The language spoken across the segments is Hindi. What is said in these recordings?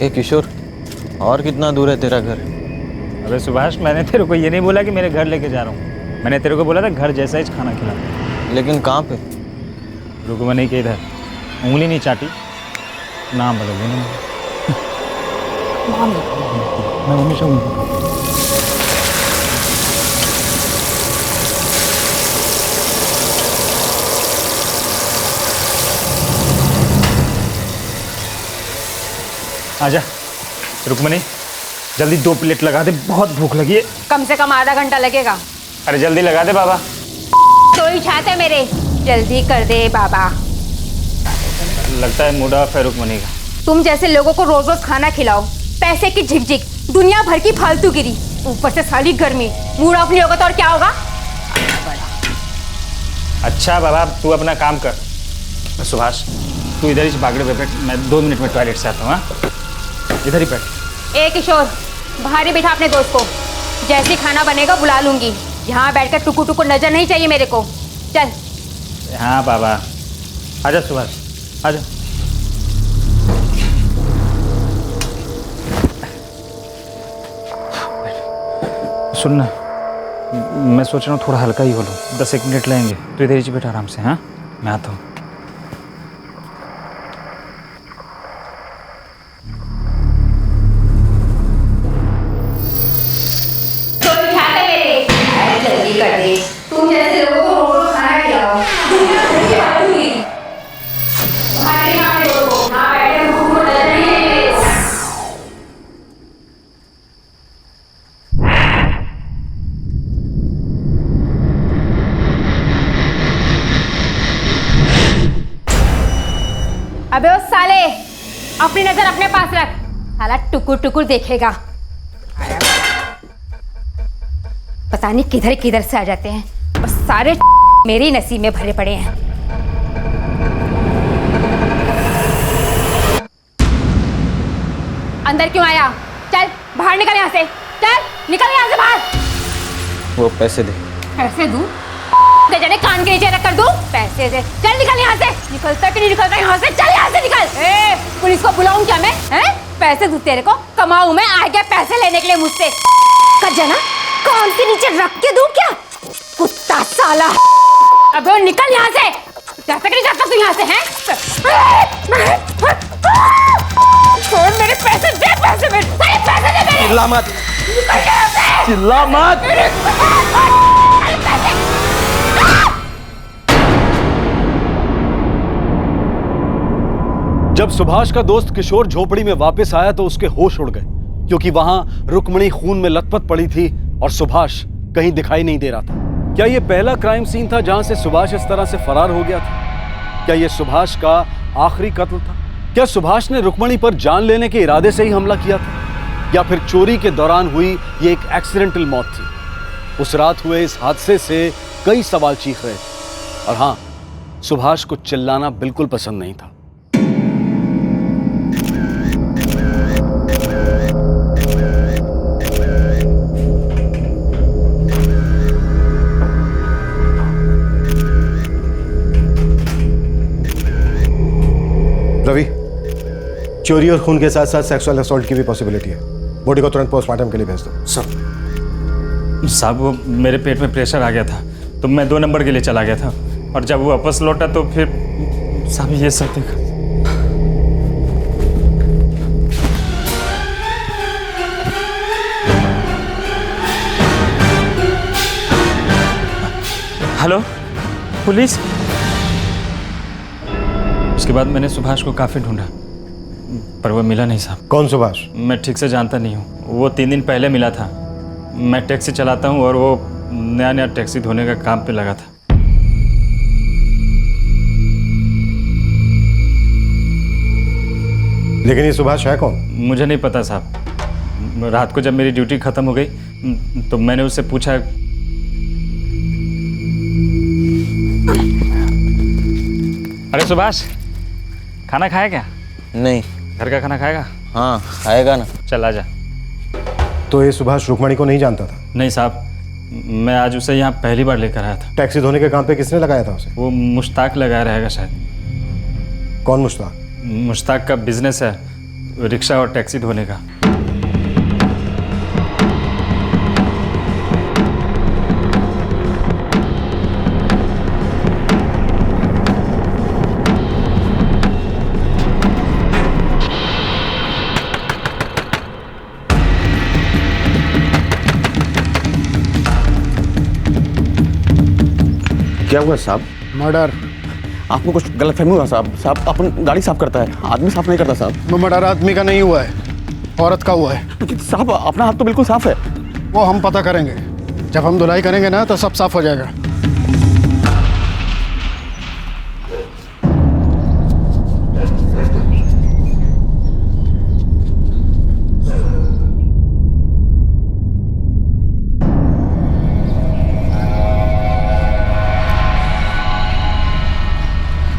ए किशोर, और कितना दूर है तेरा घर? अबे सुभाष, मैंने तेरे को ये नहीं बोला कि मेरे घर लेके जा रहा हूँ। मैंने तेरे को बोला था घर जैसा ही खाना खिला। लेकिन कहाँ पे? रुकमनी के इधर। उंगली नहीं चाटी, नाम बदल देना। मैं हमेशा आजा रुकमनी, जल्दी 2 प्लेट लगा दे, बहुत भूख लगी है। कम से कम आधा घंटा लगेगा। अरे जल्दी लगा दे बाबा। तो ही चाहते मेरे, जल्दी कर दे बाबा। लगता है मूड ऑफ है रुकमनी का। तुम जैसे लोगों को रोज रोज खाना खिलाओ, पैसे की झिकझिक, दुनिया भर की फालतूगिरी, ऊपर से साली गर्मी, मूड ऑफ नहीं होगा तो और क्या होगा? अच्छा बाबा, तू अपना काम कर। सुभाष, तू इधर ही बागड़े पे बैठ, मैं 2 मिनट में टॉयलेट से आता हूँ। हाँ, इधर ही बैठ। ए किशोर, बाहर ही बिठा अपने दोस्त को। जैसे खाना बनेगा बुला लूंगी। यहाँ बैठकर टुकु टुकु नजर नहीं चाहिए मेरे को। चल। हाँ बाबा, आजा सुभाष, आजा। सुनना, मैं सोच रहा हूँ थोड़ा हल्का ही बोलूँ। 10-1 मिनट लगेंगे, तो इधर ही बैठा आराम से। हाँ, मैं आता हूँ। जल्दी कर दे। तुम जैसे लोगों को रोज रोज खाना खिलाओ, दुनिया भर की फालतूगिरी। भाई यहाँ लोगों को, यहाँ बैठे भूख को नजर नहीं है मेरे को। अबे ओ साले, अपनी नजर अपने पास रख। साला टुकुर टुकुर देखेगा। पता नहीं किधर किधर से आ जाते हैं और सारे मेरे ही नसीब में भरे पड़े हैं। अंदर क्यों आया? चल बाहर निकल यहाँ से। चल निकल यहाँ से बाहर। वो पैसे दे। पैसे दूँ? ते जाने कान के नीचे रख कर दूँ? पैसे दे। चल निकल यहाँ से। निकलता कि नहीं निकलता यहाँ से? चल यहाँ से निकल। ए, पुलिस को बुलाऊं क्या मैं? हैं? पैसे दूँ तेरे को? कमाऊं मैं? आ गया पैसे लेने के लिए मुझसे। कर जाना। कान के नीचे रख के दूं क्या? कुत्ता साला। अबे वो निकल यहाँ से। जाता कि नहीं जाता तू यहाँ से? हैं? छोड़ मेरे पैसे, दे पैसे मेरे। सारे पैसे दे मेरे। चिल्ला मत। निकल यहाँ से। चिल्ला मत। जब सुभाष का दोस्त किशोर झोपड़ी में वापस आया तो उसके होश उड़ गए, क्योंकि वहां रुक्मणी खून में लथपथ पड़ी थी और सुभाष कहीं दिखाई नहीं दे रहा था। क्या यह पहला क्राइम सीन था जहां से सुभाष इस तरह से फरार हो गया था? क्या यह सुभाष का आखिरी कत्ल था? क्या सुभाष ने रुक्मणी पर जान लेने के इरादे से ही हमला किया था, या फिर चोरी के दौरान हुई ये एक एक्सीडेंटल मौत थी? उस रात हुए इस हादसे से कई सवाल चीख रहे थे, और हां, सुभाष को चिल्लाना बिल्कुल पसंद नहीं था। रवि, चोरी और खून के साथ साथ सेक्सुअल असॉल्ट की भी पॉसिबिलिटी है। बॉडी को तुरंत पोस्टमार्टम के लिए भेज दो। साहब, वो मेरे पेट में प्रेशर आ गया था तो मैं 2 नंबर के लिए चला गया था, और जब वो वापस लौटा तो फिर साहब ये सब देखा। Hello police. उसके बाद मैंने सुभाष को काफ़ी ढूंढा पर वो मिला नहीं साहब। कौन सुभाष? मैं ठीक से जानता नहीं हूँ। वो 3 दिन पहले मिला था। मैं टैक्सी चलाता हूँ और वो नया टैक्सी धोने का काम पे लगा था। लेकिन ये सुभाष है कौन? मुझे नहीं पता साहब। रात को जब मेरी ड्यूटी ख़त्म हो गई तो मैंने उससे पूछा। अरे सुभाष, खाना खाया क्या? नहीं। घर का खाना खाएगा? हाँ खाएगा ना। चल आजा। तो ये सुभाष रुक्मणी को नहीं जानता था? नहीं साहब, मैं आज उसे यहाँ पहली बार लेकर आया था। टैक्सी धोने के काम पे किसने लगाया था उसे? वो मुश्ताक लगाया रहेगा शायद। कौन मुश्ताक? मुश्ताक का बिजनेस है, रिक्शा और टैक्सी धोने का। क्या हुआ साहब? मर्डर। आपको कुछ गलतफहमी हुआ साहब। साहब अपन गाड़ी साफ करता है, आदमी साफ नहीं करता साहब। वो मर्डर आदमी का नहीं हुआ है, औरत का हुआ है। लेकिन साहब अपना हाथ तो बिल्कुल साफ है। वो हम पता करेंगे, जब हम धुलाई करेंगे ना तो सब साफ हो जाएगा।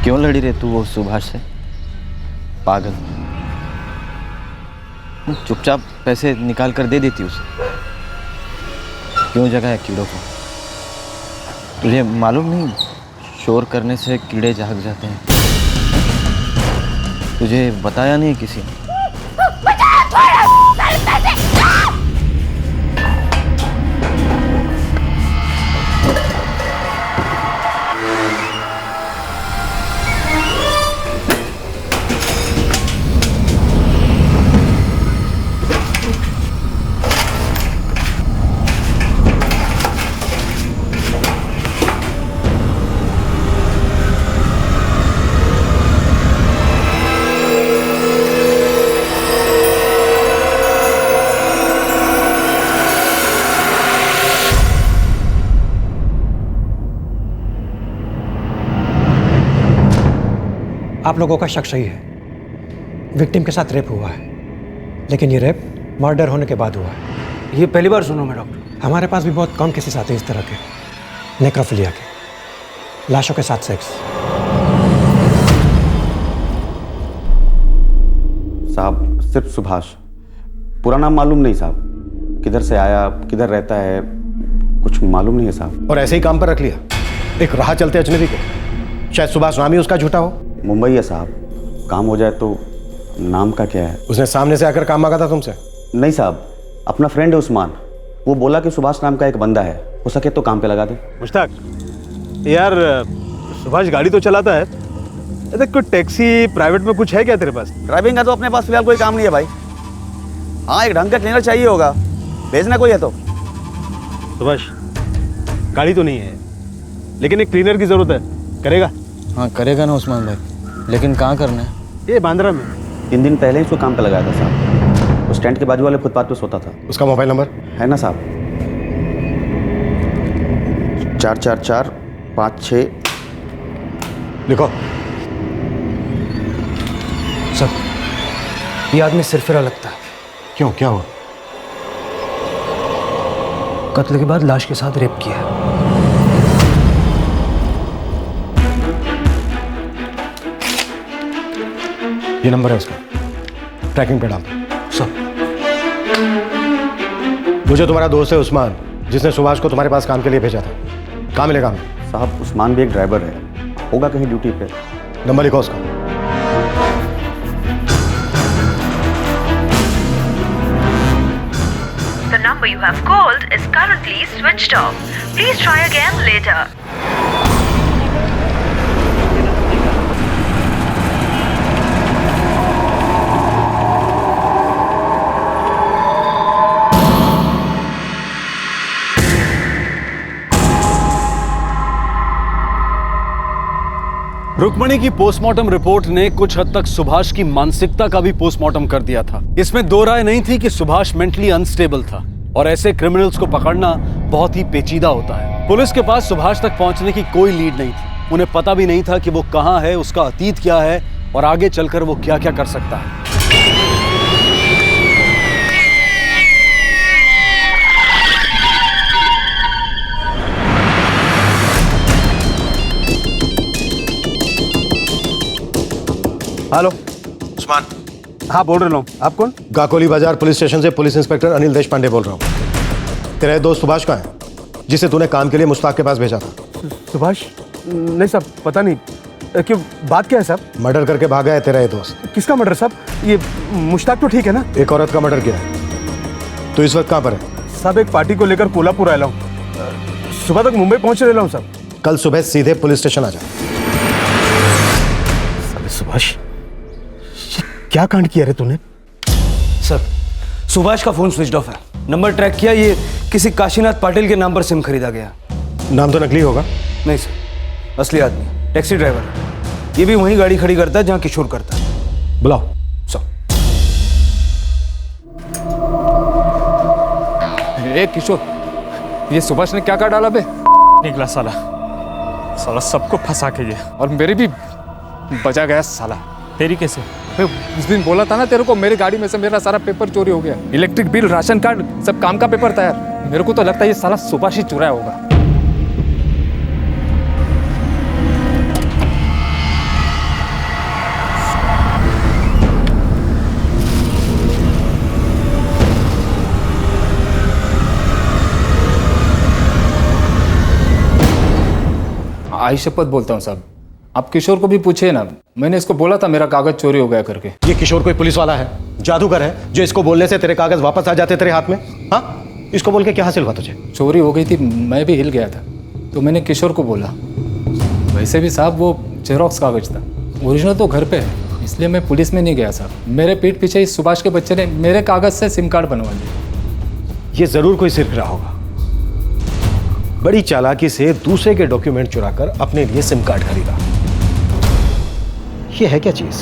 क्यों लड़ी रे तू वो सुभाष से? पागल, चुपचाप पैसे निकाल कर दे देती उसे। क्यों जगह है कीड़ों को? तुझे मालूम नहीं, शोर करने से कीड़े जाग जाते हैं। तुझे बताया नहीं किसी ने? आप लोगों का शक सही है, विक्टिम के साथ रेप हुआ है, लेकिन ये रेप मर्डर होने के बाद हुआ है। ये पहली बार सुना मैं डॉक्टर। हमारे पास भी बहुत कम केसेस आते हैं इस तरह के, नेक्रोफिलिया के, लाशों के साथ सेक्स। साहब सिर्फ सुभाष, पूरा नाम मालूम नहीं साहब। किधर से आया, किधर रहता है, कुछ मालूम नहीं है साहब। और ऐसे ही काम पर रख लिया एक राह चलते अजनबी को? शायद सुभाष नाम ही उसका झूठा हो। मुंबई है साहब, काम हो जाए तो नाम का क्या है? उसने सामने से आकर काम मांगा था तुमसे? नहीं साहब, अपना फ्रेंड है उस्मान, वो बोला कि सुभाष नाम का एक बंदा है, हो सके तो काम पे लगा दे। मुश्ताक यार, सुभाष गाड़ी तो चलाता है, अरे कोई टैक्सी प्राइवेट में कुछ है क्या तेरे पास? ड्राइविंग का तो अपने पास फिलहाल कोई काम नहीं है भाई। हाँ, एक ढंग का क्लीनर चाहिए होगा, भेजना कोई है तो। सुभाष गाड़ी तो नहीं है, लेकिन एक क्लीनर की जरूरत है, करेगा? हाँ करेगा ना उस्मान भाई, लेकिन कहाँ करना है? ये बांद्रा में। 3 दिन पहले ही उसको काम पे लगाया था साहब। उस टेंट के बाजू वाले फुटपाथ पे सोता था। उसका मोबाइल नंबर है ना साहब? 44456। लिखो। सब ये आदमी सिरफिरा लगता है। क्यों, क्या हुआ? कत्ल के बाद लाश के साथ रेप किया है। ये नंबर है उसका, ट्रैकिंग पे डाल। सब मुझे तुम्हारा दोस्त है उस्मान, जिसने सुभाष को तुम्हारे पास काम के लिए भेजा था। कहाँ मिलेगा हमें? साहब उस्मान भी एक ड्राइवर है, होगा कहीं ड्यूटी पे। नंबर लिखो उसका। The number you have called is currently switched off. Please try again later. Rukmini की पोस्टमार्टम रिपोर्ट ने कुछ हद तक सुभाष की मानसिकता का भी पोस्टमार्टम कर दिया था। इसमें दो राय नहीं थी कि सुभाष मेंटली अनस्टेबल था, और ऐसे क्रिमिनल्स को पकड़ना बहुत ही पेचीदा होता है। पुलिस के पास सुभाष तक पहुंचने की कोई लीड नहीं थी। उन्हें पता भी नहीं था कि वो कहां है, उसका अतीत क्या है और आगे चलकर वो क्या क्या कर सकता है। हेलो उस्मान। हाँ बोल रहा हूँ, आप कौन? गाकोली बाजार पुलिस स्टेशन से पुलिस इंस्पेक्टर अनिल देशपांडे बोल रहा हूँ। तेरा दोस्त सुभाष का है, जिसे तूने काम के लिए मुश्ताक के पास भेजा था? सुभाष? नहीं साहब, पता नहीं, क्यों, बात क्या है साहब? मर्डर करके भागा है तेरा ये दोस्त। किसका मर्डर साहब? ये मुश्ताक तो ठीक है ना? एक औरत का मर्डर किया है। तो इस वक्त कहाँ पर है? साहब एक पार्टी को लेकर कोल्हापुर आया हूँ, सुबह तक मुंबई पहुंचने वाला हूँ साहब। कल सुबह सीधे पुलिस स्टेशन आ जा। सुभाष, क्या कांड किया रे तूने? सर, सुभाष का फोन स्विच ऑफ है। नंबर ट्रैक किया, ये किसी काशीनाथ पाटिल के नाम पर सिम खरीदा गया। नाम तो नकली होगा? नहीं सर, असली आदमी, टैक्सी ड्राइवर है। ये भी वहीं गाड़ी खड़ी करता है जहां किशोर करता है। बुलाओ। सर। ए किशोर, ये सुभाष ने क्या कर डाला बे? निकला साला, साला सबको फंसा के ये, और मेरी भी बचा गया साला। तेरी कैसे? उस दिन बोला था ना तेरे को, मेरी गाड़ी में से मेरा सारा पेपर चोरी हो गया। इलेक्ट्रिक बिल, राशन कार्ड, सब काम का पेपर था यार। मेरे को तो लगता है ये साला सुभाष ही चुराया होगा। आई शपथ बोलता हूँ साहब, आप किशोर को भी पूछिए ना, मैंने इसको बोला था मेरा कागज चोरी हो गया करके। ये किशोर कोई पुलिस वाला है, जादूगर है, जो इसको बोलने से तेरे कागज वापस आ जाते तेरे हाथ में? हाँ, इसको बोल के क्या हासिल हुआ तुझे? चोरी हो गई थी, मैं भी हिल गया था, तो मैंने किशोर को बोला। वैसे भी साहब वो जेरोक्स कागज था, ओरिजिनल तो घर पे है, इसलिए मैं पुलिस में नहीं गया साहब। मेरे पीठ पीछे इस सुभाष के बच्चे ने मेरे कागज से सिम कार्ड बनवा दिया। ये जरूर कोई सिरफिरा होगा, बड़ी चालाकी से दूसरे के डॉक्यूमेंट चुराकर अपने लिए सिम कार्ड खरीदा। ये है क्या चीज?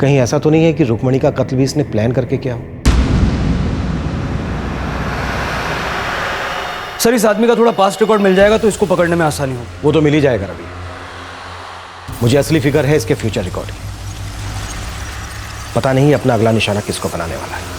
कहीं ऐसा तो नहीं है कि रुक्मणी का कत्ल भी इसने प्लान करके किया हो? सर, इस आदमी का थोड़ा पास्ट रिकॉर्ड मिल जाएगा तो इसको पकड़ने में आसानी होगी। वो तो मिल ही जाएगा रवि, मुझे असली फिक्र है इसके फ्यूचर रिकॉर्ड की। पता नहीं अपना अगला निशाना किसको बनाने वाला है।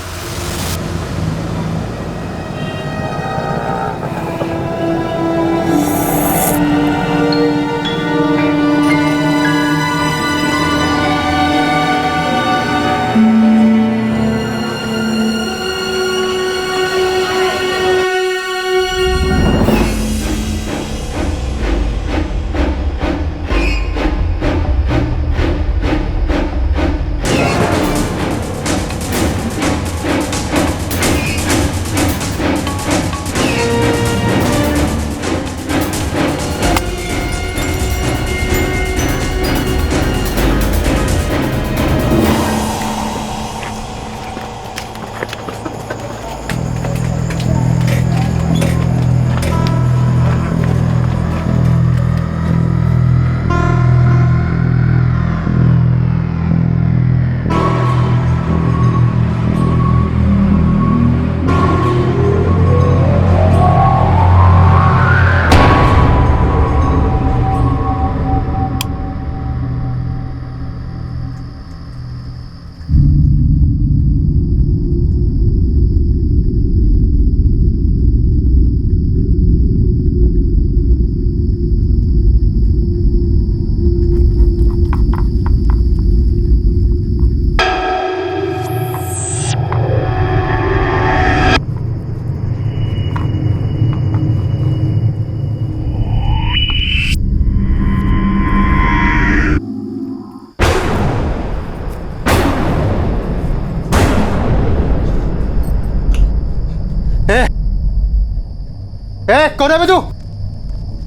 कौन है बे तू?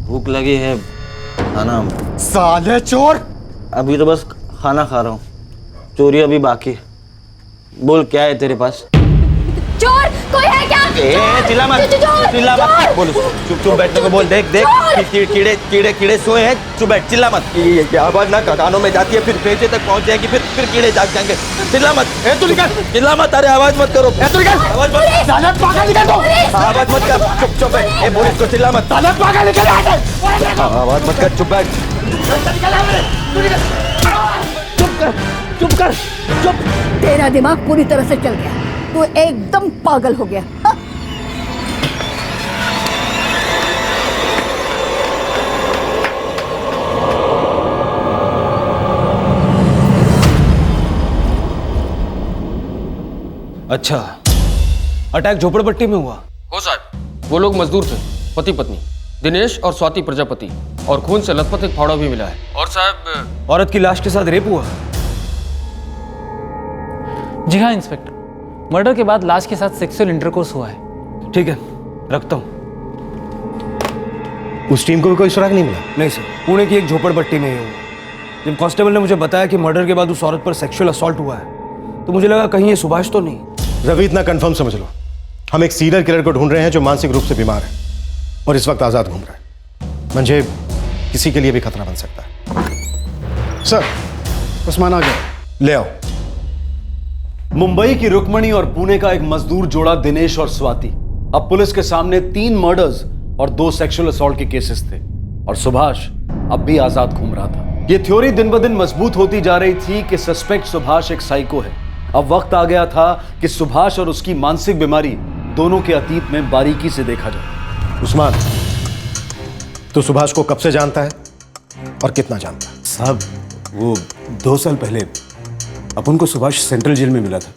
भूख लगी है, खाना। साले चोर! अभी तो बस खाना खा रहा हूँ, चोरी अभी बाकी है। बोल क्या है तेरे पास? चोर कोई है क्या? चिल्ला मत, चिल्ला मत, बोल उसको, चुप चुप बैठने को बोल। देख देख कीड़े कीड़े कीड़े सोए हैं, चुप बैठ, चिल्ला मत। ये आवाज ना कानों में जाती है, फिर पेचे तक पहुंच जाएगी, फिर कीड़े जाग जाएंगे। चिल्ला मत, तू निकल! चिल्ला मत, अरे आवाज मत करो, तू निकल! आवाज मत, साले पागल निकल तू! आवाज मत कर, चुप चुप बैठ। ए बोल इसको, चिल्ला मत, साले पागल निकल यहाँ से! आवाज मत कर, चुप बैठ। चुप कर, चुप। तेरा दिमाग पूरी तरह से चल गया, तू एकदम पागल हो गया। हाँ? अच्छा, अटैक झोपड़पट्टी में हुआ? हो साहब, वो लोग मजदूर थे, पति पत्नी, दिनेश और स्वाति प्रजापति। और खून से लथपथ एक फावड़ा भी मिला है। और साहब औरत की लाश के साथ रेप हुआ? जी हाँ इंस्पेक्टर, मर्डर के बाद लाश के साथ सेक्सुअल इंटरकोर्स हुआ है। ठीक है, रखता हूँ। उस टीम को भी कोई सुराग नहीं मिला? नहीं सर, पुणे की एक झोपड़पट्टी में ही हुआ। जब कांस्टेबल ने मुझे बताया कि मर्डर के बाद उस औरत पर सेक्सुअल असॉल्ट हुआ है तो मुझे लगा कहीं ये सुभाष तो नहीं। रवि, इतना कंफर्म समझ लो, हम एक सीरियल किलर को ढूंढ रहे हैं जो मानसिक रूप से बीमार है और इस वक्त आजाद घूम रहा है। मंजे किसी के लिए भी खतरा बन सकता है। सर, उस्मान आ गया। ले आओ। मुंबई की रुक्मणी और पुणे का एक मजदूर जोड़ा दिनेश और स्वाति, अब पुलिस के सामने 3 मर्डर्स और 2 सेक्सुअल असॉल्ट के केसेस थे और सुभाष अब भी आजाद घूम रहा था। यह थ्योरी दिन ब दिन मजबूत होती जा रही थी कि सस्पेक्ट सुभाष एक साइको है। अब वक्त आ गया था कि सुभाष और उसकी मानसिक बीमारी दोनों के अतीत में बारीकी से देखा जाए। उस्मान, तू सुभाष को कब से जानता है और कितना जानता है? साहब, वो 2 साल पहले अपन को सुभाष सेंट्रल जेल में मिला था।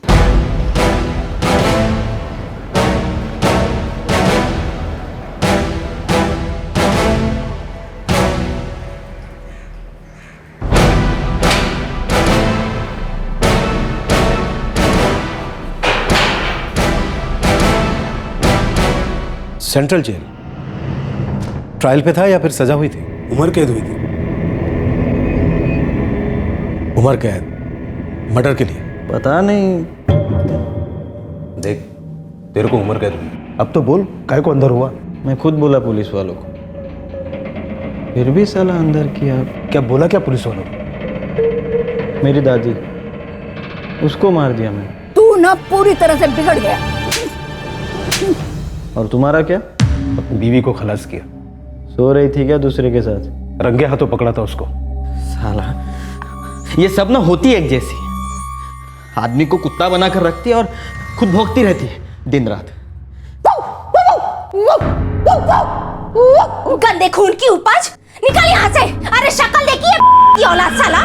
Central jail? ट्रायल पे था या फिर सजा हुई थी? उम्र कैद हुई थी। उम्र कैद? मर्डर के लिए? पता नहीं। देख, तेरे को उम्र कैद हुई। अब तो बोल, काहे को अंदर हुआ? मैं खुद बोला पुलिस वालों को, फिर भी साला अंदर किया। क्या बोला क्या पुलिस वालों को? मेरी दादी, उसको मार दिया मैंने। तू ना पूरी तरह से बिगड़ गया। और तुम्हारा क्या? अपनी बीवी को खलास किया। सो रही थी क्या दूसरे के साथ? रंगे हाथों पकड़ा था उसको। साला, ये सब ना होती एक जैसी, आदमी को कुत्ता बनाकर रखती है और खुद भौंकती रहती है दिन रात। गंदे खून की उपज, निकल यहाँ से। अरे शक्ल देखिए की औलाद साला।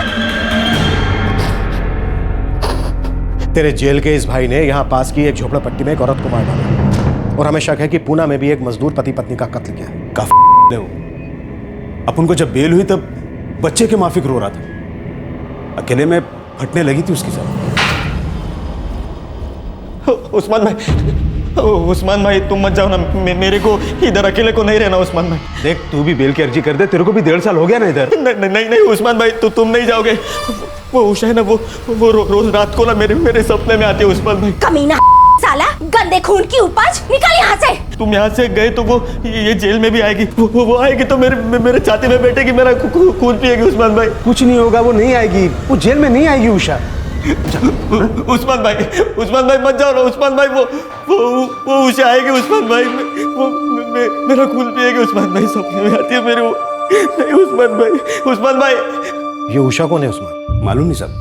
तेरे जेल के इस भाई ने यहाँ पास की एक झोपड़पट्टी में एक औरत को मार डाला और हमें शक है कि पूना में भी एक मजदूर पति पत्नी का कत्ल किया। काफी वो अपन को जब बेल हुई तब बच्चे के माफिक रो रहा था, अकेले में फटने लगी थी उसकी साथ। उस्मान भाई तुम मत जाओ ना, मेरे को इधर अकेले को नहीं रहना। उस्मान भाई देख, तू भी बेल की अर्जी कर दे, तेरे को भी 1.5 साल हो गया ना इधर। नहीं उस्मान भाई, तो तुम नहीं जाओगे। वो उषा है ना, वो रोज रात को ना मेरे सपने में आती है। उस्मान भाई कमीना साला, गंदे खून की उपज, निकल यहाँ से। तुम यहाँ से गए तो वो ये जेल में भी आएगी। वो आएगी तो मेरे छाती में बैठेगी, मेरा खून पिएगी। उस्मान भाई कुछ नहीं होगा, वो नहीं आएगी, वो जेल में नहीं आएगी उषा। उस्मान भाई मत जाओ ना। उस्मान भाई वो उषा आएगी। उस्मान भाई वो मेरा खून पिएगी। उस्मान भाई सपने में आती है मेरे वो। नहीं उस्मान भाई। ये उषा कौन है उस्मान? मालूम नहीं साहब,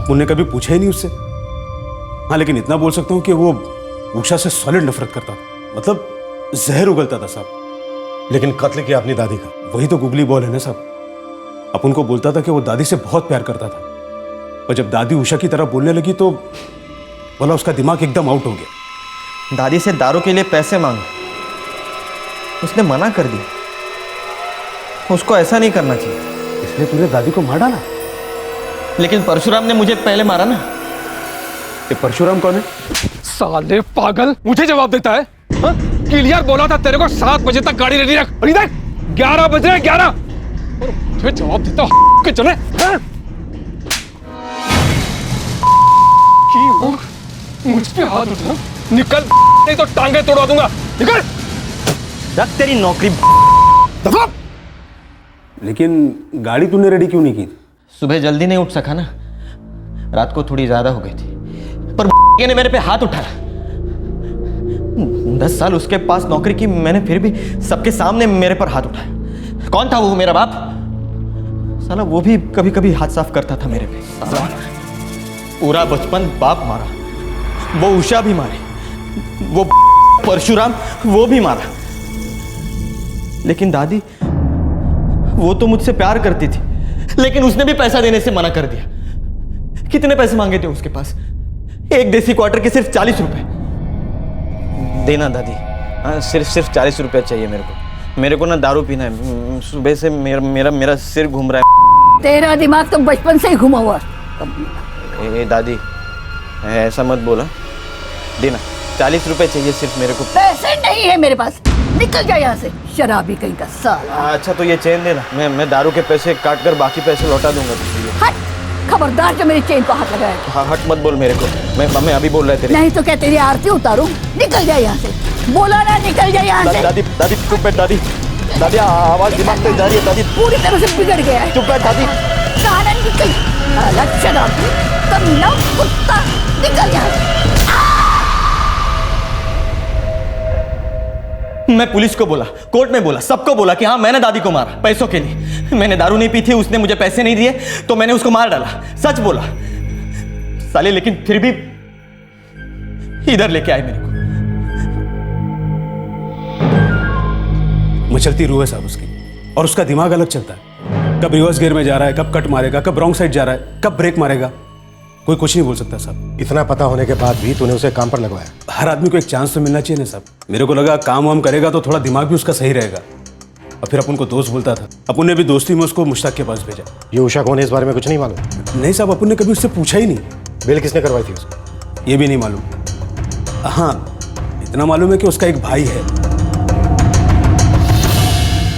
अपन ने कभी पूछा ही नहीं उससे। हाँ, लेकिन इतना बोल सकता हूँ कि वो उषा से सॉलिड नफरत करता था, मतलब जहर उगलता था साहब। लेकिन कत्ल किया अपनी दादी का। वही तो गुगली बॉल है ना साहब। अपन को बोलता था कि वो दादी से बहुत प्यार करता था, और जब दादी उषा की तरह बोलने लगी तो बोला उसका दिमाग एकदम आउट हो गया। दादी से दारू के लिए पैसे मांगे, उसने मना कर दिया। उसको ऐसा नहीं करना चाहिए। इसलिए तूने दादी को मार डाला? लेकिन परशुराम ने मुझे पहले मारा ना। ये परशुराम कौन है? साले पागल, मुझे जवाब देता है? हाँ? क्लियर बोला था तेरे को 7 बजे तक गाड़ी रेडी रख, और इधर 11 बज रहे 11 और मुझे जवाब देता के चले। हाँ? मुझ पे हाथ उठा, निकल, नहीं तो टांगे तोड़वा दूंगा। निकल। रख तेरी नौकरी। दफा। लेकिन गाड़ी तूने रेडी क्यों नहीं की? सुबह जल्दी नहीं उठ सका ना, रात को थोड़ी ज्यादा हो गई थी। पर ने मेरे पे हाथ उठाया। 10 साल उसके पास नौकरी की मैंने, फिर भी सबके सामने मेरे पर हाथ उठाया। कौन था वो? मेरा बाप साला। वो भी कभी कभी हाथ साफ करता था मेरे पे। साला पूरा बचपन बाप मारा, वो उषा भी मारे, वो परशुराम वो भी मारा। लेकिन दादी, वो तो मुझसे प्यार करती थी, लेकिन उसने भी पैसा देने से मना कर दिया। कितने पैसे मांगे थे उसके पास? एक देसी क्वार्टर के सिर्फ 40 रुपए। देना दादी, सिर्फ 40 रुपए चाहिए मेरे को। मेरे को ना दारू पीना है। सुबह से मेरा सिर घूम रहा है। तेरा दिमाग तो बचपन से ही घुमा हुआ। ए दादी, ऐसा मत बोला। देना 40 रुपए चाहिए सिर्फ मेरे को। पैसे नहीं है मेरे पास, निकल जा यहाँ से, शराबी कहीं का साला। अच्छा तो ये चेन देना, मैं दारू के पैसे काट कर बाकी पैसे लौटा दूंगा तुझे। हट, खबरदार जो मेरी चेन को हाथ लगाया। हाँ, हट मत बोल मेरे को, मैं अभी बोल रहा है तेरे। नहीं तो क्या तेरी आरती उतारूं? निकल जा यहाँ से, बोला ना निकल जा यहाँ से। दादी दादी चुप बैठ दादी, दादी आवाज दिमाग पे जा रही है दादी। पूरी तरह से बिगड़ गया है। चुप बैठ दादी। कहां निकल, अलग शराबी, कमीना कुत्ता, निकल यहाँ से। मैं पुलिस को बोला, कोर्ट में बोला, सबको बोला कि हाँ मैंने दादी को मारा पैसों के लिए। मैंने दारू नहीं पी थी, उसने मुझे पैसे नहीं दिए तो मैंने उसको मार डाला। सच बोला साले, लेकिन फिर भी इधर लेके आए मेरे को। मचलती रूह है साहब उसकी, और उसका दिमाग अलग चलता है। कब रिवर्स गियर में जा रहा है, कब कट मारेगा, कब रॉन्ग साइड जा रहा है, कब ब्रेक मारेगा, कोई कुछ नहीं बोल सकता साहब। इतना पता होने के बाद भी तूने उसे काम पर लगवाया? हर आदमी को एक चांस तो मिलना चाहिए ना साहब। मेरे को लगा काम वाम करेगा तो थोड़ा दिमाग भी उसका सही रहेगा। और फिर अपन को दोस्त बोलता था, अपन ने भी दोस्ती में उसको मुश्ताक के पास भेजा। ये उषा कौन है, इस बारे में कुछ नहीं मालूम? नहीं साहब, अपन ने कभी उससे पूछा ही नहीं। बेल किसने करवाई थी उसको? ये भी नहीं मालूम। हाँ, इतना मालूम है कि उसका एक भाई है।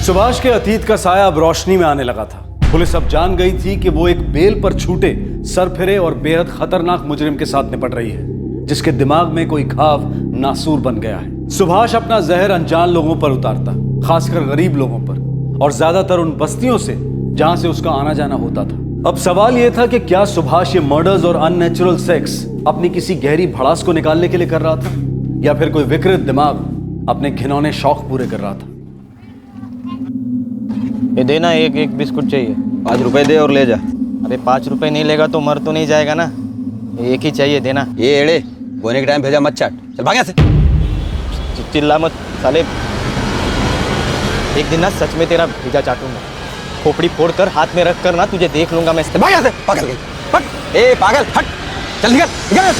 सुभाष के अतीत का साया अब रोशनी में आने लगा था। पुलिस अब जान गई थी कि वो एक बेल पर छूटे, सरफिरे और बेहद खतरनाक मुजरिम के साथ निपट रही है, जिसके दिमाग में कोई घाव नासूर बन गया है। सुभाष अपना जहर अनजान लोगों पर उतारता, खासकर गरीब लोगों पर, और ज्यादातर उन बस्तियों से जहां से उसका आना जाना होता था। अब सवाल यह था कि क्या सुभाष ये मर्डर्स और अननेचुरल सेक्स अपनी किसी गहरी भड़ास को निकालने के लिए कर रहा था, या फिर कोई विकृत दिमाग अपने घिनौने शौक पूरे कर रहा था। ये देना, एक बिस्कुट चाहिए। 5 रुपए दे और ले जा। अरे 5 रुपए नहीं लेगा तो मर तो नहीं जाएगा ना, एक ही चाहिए, देना। ये एड़े बोने के टाइम भेजा मत चाट, चल भाग यहाँ से। चिल्ला मत साले, एक दिन ना सच में तेरा भेजा चाटूंगा। खोपड़ी फोड़ कर हाथ में रख कर ना तुझे देख लूंगा मैं। भाग यहाँ से, पागल गई, हट, ए पागल, हट, चल निकल, निकल।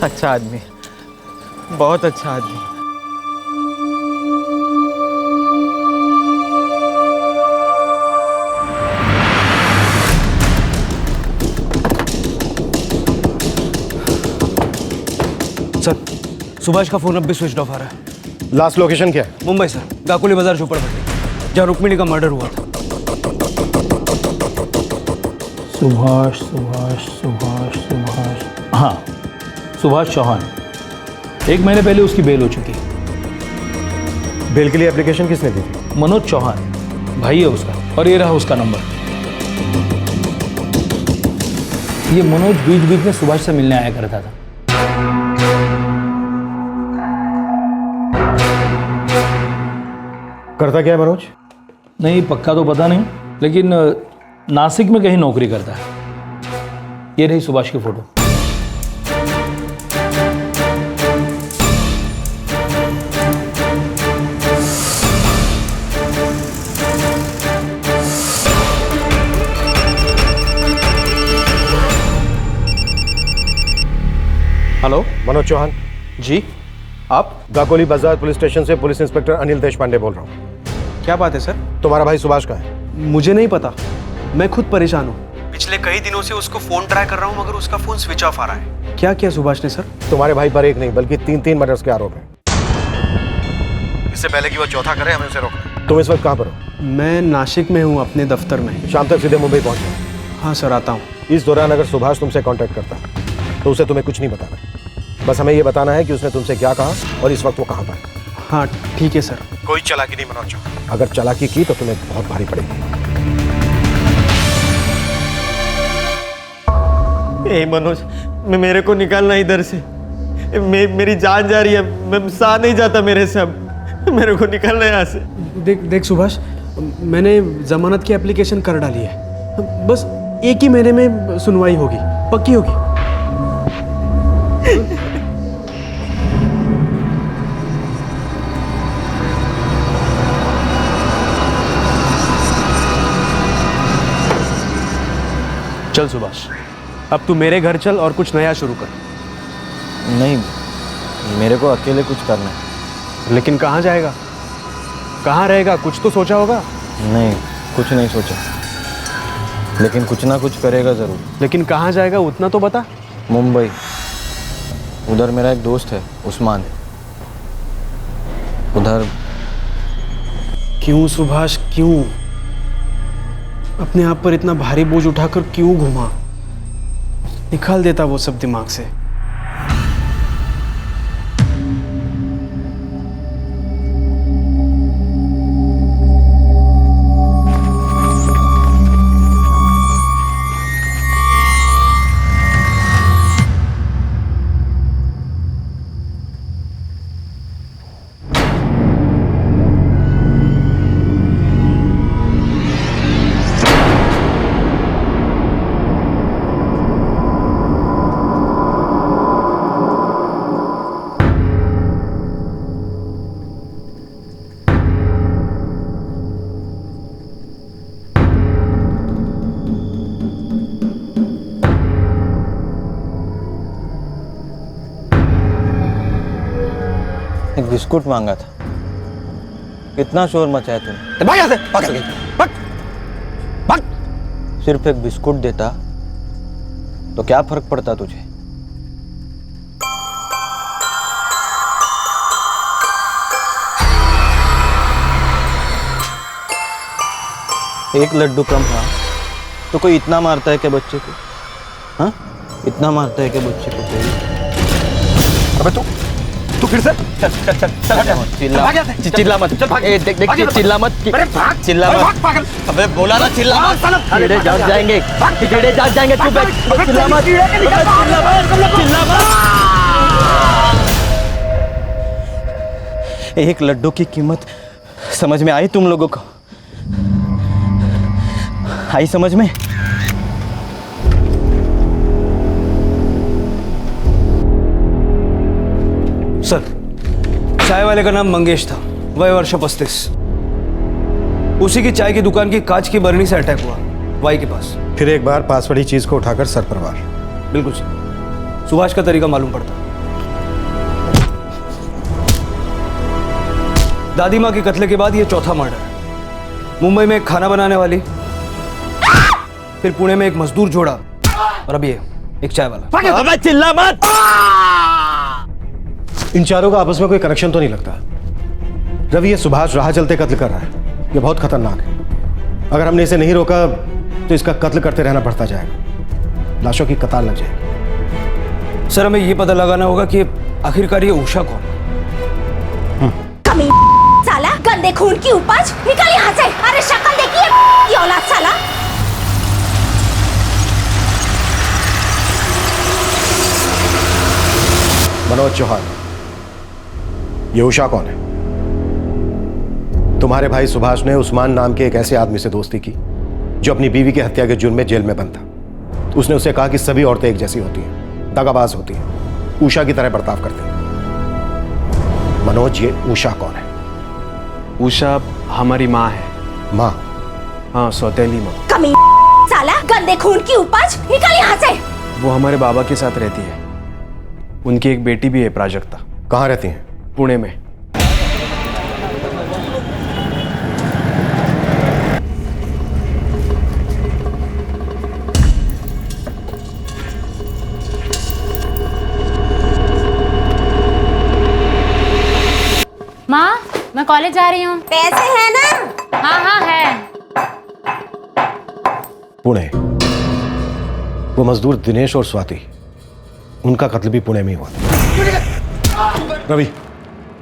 अच्छा आदमी, बहुत अच्छा आदमी। सर, सुभाष का फोन अब भी स्विच ऑफ आ रहा है। लास्ट लोकेशन क्या है? मुंबई सर, गाकुली बाजार झोपड़पट्टी, जहाँ रुक्मिणी का मर्डर हुआ था। सुभाष सुभाष सुभाष सुभाष, हाँ सुभाष चौहान। 1 महीने पहले उसकी बेल हो चुकी। बेल के लिए एप्लीकेशन किसने दी थी? मनोज चौहान, भाई है उसका, और ये रहा उसका नंबर। ये मनोज बीच बीच में सुभाष से मिलने आया करता था। करता क्या है मनोज? नहीं पक्का तो पता नहीं, लेकिन नासिक में कहीं नौकरी करता है। ये रही सुभाष की फोटो। हेलो, मनोज चौहान जी, आप? गाकोली बाजार पुलिस स्टेशन से पुलिस इंस्पेक्टर अनिल देशपांडे बोल रहा हूँ। क्या बात है सर? तुम्हारा भाई सुभाष का है? मुझे नहीं पता, मैं खुद परेशान हूँ। पिछले कई दिनों से उसको फोन ट्राई कर रहा हूँ, मगर उसका फोन स्विच ऑफ आ रहा है। क्या किया सुभाष ने सर? तुम्हारे भाई पर एक नहीं बल्कि 3 मर्डर्स के आरोप हैं। इससे पहले कि वो चौथा करे, हमें उसे रोकना। तुम इस वक्त कहाँ पर हो? मैं नासिक में हूँ, अपने दफ्तर में। शाम तक सीधे मुंबई पहुंच जाओ। हाँ सर, आता हूँ। इस दौरान अगर सुभाष तुमसे कांटेक्ट करता है तो उसे तुम्हें कुछ नहीं बताना, बस हमें ये बताना है कि उसने तुमसे क्या कहा और इस वक्त वो कहाँ पर है। हाँ ठीक है सर। कोई चालाकी नहीं मनोज चौहान, अगर चालाकी की तो तुम्हें बहुत भारी पड़ेगी। ए मनोज, मेरे को निकालना इधर से। मेरी जान जा रही है, मैं सह नहीं जाता मेरे से। अब मेरे को निकालना यहाँ से। देख सुभाष, मैंने जमानत की एप्लीकेशन कर डाली है। बस 1 ही महीने में सुनवाई होगी, पक्की होगी। चल सुभाष, अब तू मेरे घर चल और कुछ नया शुरू कर। नहीं, मेरे को अकेले कुछ करना है। लेकिन कहाँ जाएगा, कहाँ रहेगा? कुछ तो सोचा होगा। नहीं, कुछ नहीं सोचा, लेकिन कुछ ना कुछ करेगा जरूर। लेकिन कहाँ जाएगा उतना तो बता। मुंबई, उधर मेरा एक दोस्त है उस्मान, उधर। क्यों सुभाष, क्यों अपने आप पर इतना भारी बोझ उठाकर क्यों घुमा? निकाल देता वो सब दिमाग से। एक बिस्कुट मांगा था, कितना शोर मचाया तूने। भाग यहाँ से, भाग यहाँ से, भाग, भाग। सिर्फ एक बिस्कुट देता तो क्या फर्क पड़ता तुझे? एक लड्डू कम था तो कोई इतना मारता है क्या बच्चे को? हाँ, इतना मारता है क्या बच्चे को? अबे तू फिर से चल चल चल चल, चिल्ला मत, देख देख चिल्ला मत, चिल्ला मत। अबे बोला ना चिल्ला मत, कीड़े जाग जाएंगे, कीड़े जाग जाएंगे। तू बैठ, चिल्ला मत, चिल्ला मत। एक लड्डू की कीमत समझ में आई तुम लोगों को? आई समझ में? सर, चाय वाले का नाम मंगेश था, वय वर्ष 35। उसी की चाय की दुकान की कांच की बरनी से अटैक हुआ वाई के पास। फिर एक बार पास पड़ी चीज को उठाकर सर पर वार। बिल्कुल सर, सुभाष का तरीका मालूम पड़ता। दादी माँ के कत्ले के बाद ये चौथा मर्डर। मुंबई में एक खाना बनाने वाली, फिर पुणे में एक मजदूर जोड़ा, और अब ये एक चाय वाला। अबे चिल्ला मत। इन चारों का आपस में कोई कनेक्शन तो नहीं लगता। रवि, ये सुभाष राह चलते कत्ल कर रहा है, ये बहुत खतरनाक है। अगर हमने इसे नहीं रोका तो इसका कत्ल करते रहना बढ़ता जाएगा, लाशों की कतार लग जाएगी। सर, हमें ये पता लगाना होगा कि आखिरकार ये उषा कौन है। कमी साला, गंदे खून की उपज, निकल यहाँ से। अरे शक्ल देखिए ये औलाद साला। मनोज चौहान, ये उषा कौन है? तुम्हारे भाई सुभाष ने उस्मान नाम के एक ऐसे आदमी से दोस्ती की जो अपनी बीवी की हत्या के जुर्म में जेल में बंद था। उसने उसे कहा कि सभी औरतें एक जैसी होती हैं, दगाबाज होती हैं, उषा की तरह बर्ताव करती हैं। मनोज, ये उषा कौन है? उषा हमारी माँ है। माँ? हाँ, सौतेली माँ। कमी साला, गंदे खून की उपज, निकल यहाँ से। वो हमारे बाबा के साथ रहती है। उनकी एक बेटी भी है, प्राजक्ता। कहाँ रहती हैं? पुणे में। माँ, मैं कॉलेज जा रही हूँ। पैसे है ना? हाँ हाँ है। पुणे। वो मजदूर दिनेश और स्वाति, उनका कत्ल भी पुणे में ही हुआ। रवि,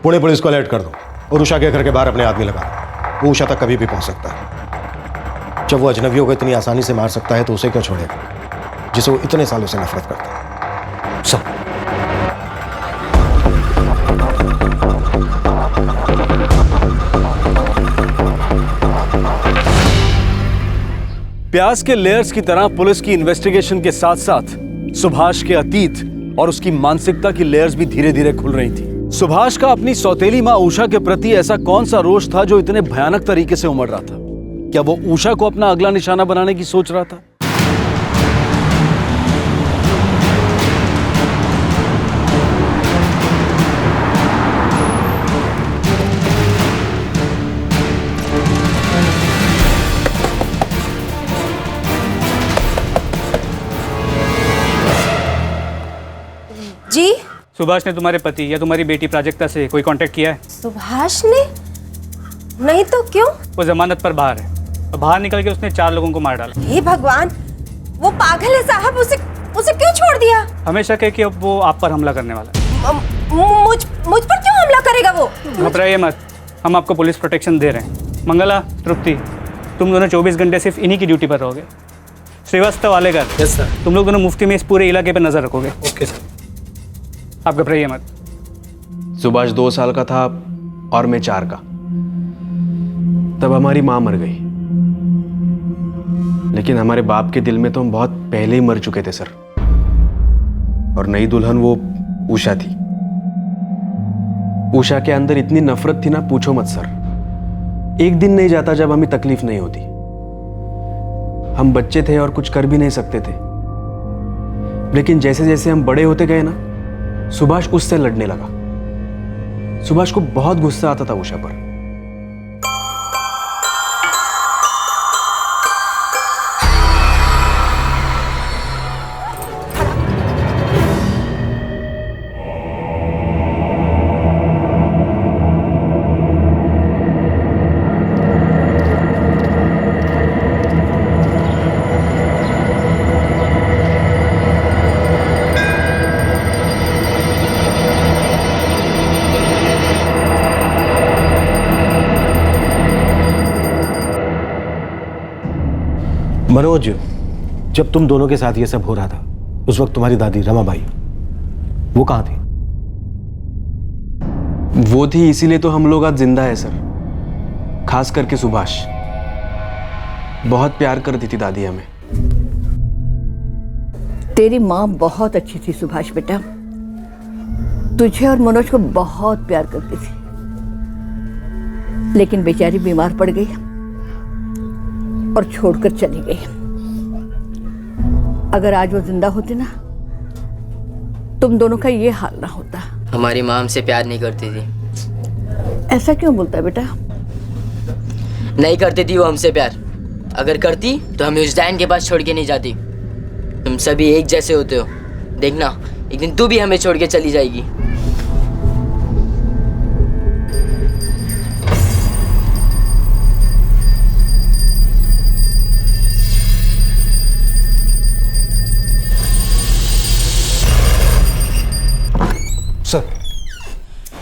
पुणे पुलिस को अलर्ट कर दो और उषा के घर के बाहर अपने आदमी लगा दो। वो उषा तक कभी भी पहुंच सकता है। जब वो अजनबियों को इतनी आसानी से मार सकता है तो उसे क्यों छोड़ेगा जिसे वो इतने सालों से नफरत करता है? सब प्याज के लेयर्स की तरह पुलिस की इन्वेस्टिगेशन के साथ साथ सुभाष के अतीत और उसकी मानसिकता की लेयर्स भी धीरे धीरे खुल रही थी। सुभाष का अपनी सौतेली माँ उषा के प्रति ऐसा कौन सा रोष था जो इतने भयानक तरीके से उमड़ रहा था? क्या वो उषा को अपना अगला निशाना बनाने की सोच रहा था? जी, सुभाष ने तुम्हारे पति या तुम्हारी बेटी प्राजक्ता से कोई कांटेक्ट किया है? सुभाष ने? नहीं तो क्यों? वो जमानत पर बाहर है और बाहर निकल के उसने 4 लोगों को मार डाला। हे भगवान, वो पागल है साहब, उसे क्यों छोड़ दिया? हमें शक है कि अब वो आप पर हमला करने वाला है। मुझ पर क्यों हमला करेगा वो? घबराइए मत, हम आपको पुलिस प्रोटेक्शन दे रहे हैं। मंगला, तृप्ति, तुम दोनों 24 घंटे सिर्फ इन्हीं की ड्यूटी पर रहोगे। श्रीवास्तव, आलेकर, यस सर, तुम लोग दोनों मुफ्ती में इस पूरे इलाके पर नजर रखोगे। Okay sir. आप घबराइए मत। सुभाष 2 साल का था और मैं 4 का। तब हमारी माँ मर गई, लेकिन हमारे बाप के दिल में तो हम बहुत पहले ही मर चुके थे सर। और नई दुल्हन वो उषा थी। उषा के अंदर इतनी नफरत थी ना, पूछो मत सर। एक दिन नहीं जाता जब हमें तकलीफ नहीं होती। हम बच्चे थे और कुछ कर भी नहीं सकते थे, लेकिन जैसे जैसे हम बड़े होते गए ना, सुभाष उससे लड़ने लगा। सुभाष को बहुत गुस्सा आता था उषा पर। मनोज, जब तुम दोनों के साथ ये सब हो रहा था, उस वक्त तुम्हारी दादी रमाबाई वो कहां थी? वो थी, इसीलिए तो हम लोग आज जिंदा है सर। खास करके सुभाष। बहुत प्यार करती थी दादी हमें। तेरी माँ बहुत अच्छी थी सुभाष बेटा, तुझे और मनोज को बहुत प्यार करती थी, लेकिन बेचारी बीमार पड़ गई और छोड़कर चली गई। अगर आज वो जिंदा होती ना, तुम दोनों का ये हाल ना होता। हमारी माँ हमसे प्यार नहीं करती थी। ऐसा क्यों बोलता है बेटा? नहीं करती थी वो हमसे प्यार। अगर करती तो हमें उजैन के पास छोड़ के नहीं जाती। तुम सभी एक जैसे होते हो, देखना एक दिन तू भी हमें छोड़ के चली जाएगी। सर,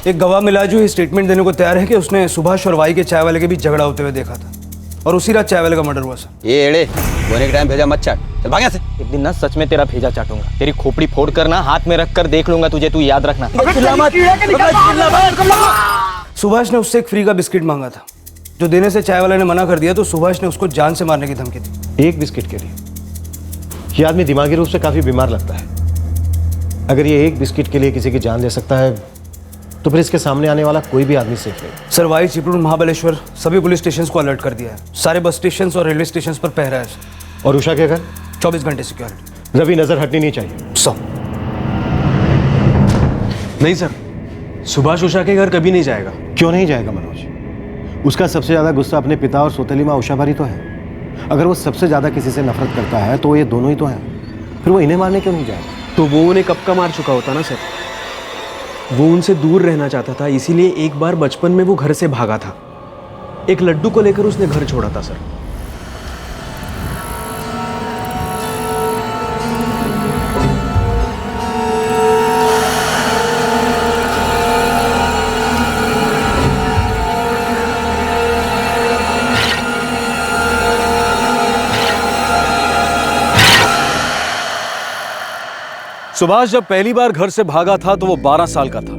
एक गवाह मिला जो ये स्टेटमेंट देने को तैयार है कि उसने सुभाष और वाई के चाय वाले के बीच झगड़ा होते हुए देखा था और उसी रात चाय वाले का मर्डर हुआ। सर, ये एड़े बोने के टाइम भेजा मत चाट, चल भाग यहाँ से। एक दिन ना सच में तेरा भेजा चाटूंगा, तेरी खोपड़ी फोड़ कर ना हाथ में रख कर देख लूंगा तुझे, तू याद रखना। सुभाष ने उससे एक फ्री का बिस्किट मांगा था, जो देने से चाय वाले ने मना कर दिया, तो सुभाष ने उसको जान से मारने की धमकी दी। एक बिस्किट के लिए? ये आदमी दिमागी रूप से काफी बीमार लगता है। अगर ये एक बिस्किट के लिए किसी की जान ले सकता है, तो फिर इसके सामने आने वाला कोई भी आदमी सेफ नहीं। सर, वाई, चिपळूण, महाबलेश्वर सभी पुलिस स्टेशन को अलर्ट कर दिया है। सारे बस स्टेशन और रेलवे स्टेशन पर पहरा है। और उषा के घर 24 घंटे सिक्योरिटी। रवि, नजर हटनी नहीं चाहिए। सर नहीं सर, सुभाष उषा के घर कभी नहीं जाएगा। क्यों नहीं जाएगा मनोज? उसका सबसे ज्यादा गुस्सा अपने पिता और सौतेली माँ उषा पर ही तो है। अगर वो सबसे ज्यादा किसी से नफरत करता है तो ये दोनों ही तो हैं। फिर वो इन्हें मारने क्यों नहीं जाएगा? तो वो उन्हें कब का मार चुका होता ना सर। वो उनसे दूर रहना चाहता था, इसीलिए एक बार बचपन में वो घर से भागा था। एक लड्डू को लेकर उसने घर छोड़ा था सर। सुभाष जब पहली बार घर से भागा था तो वो 12 साल का था।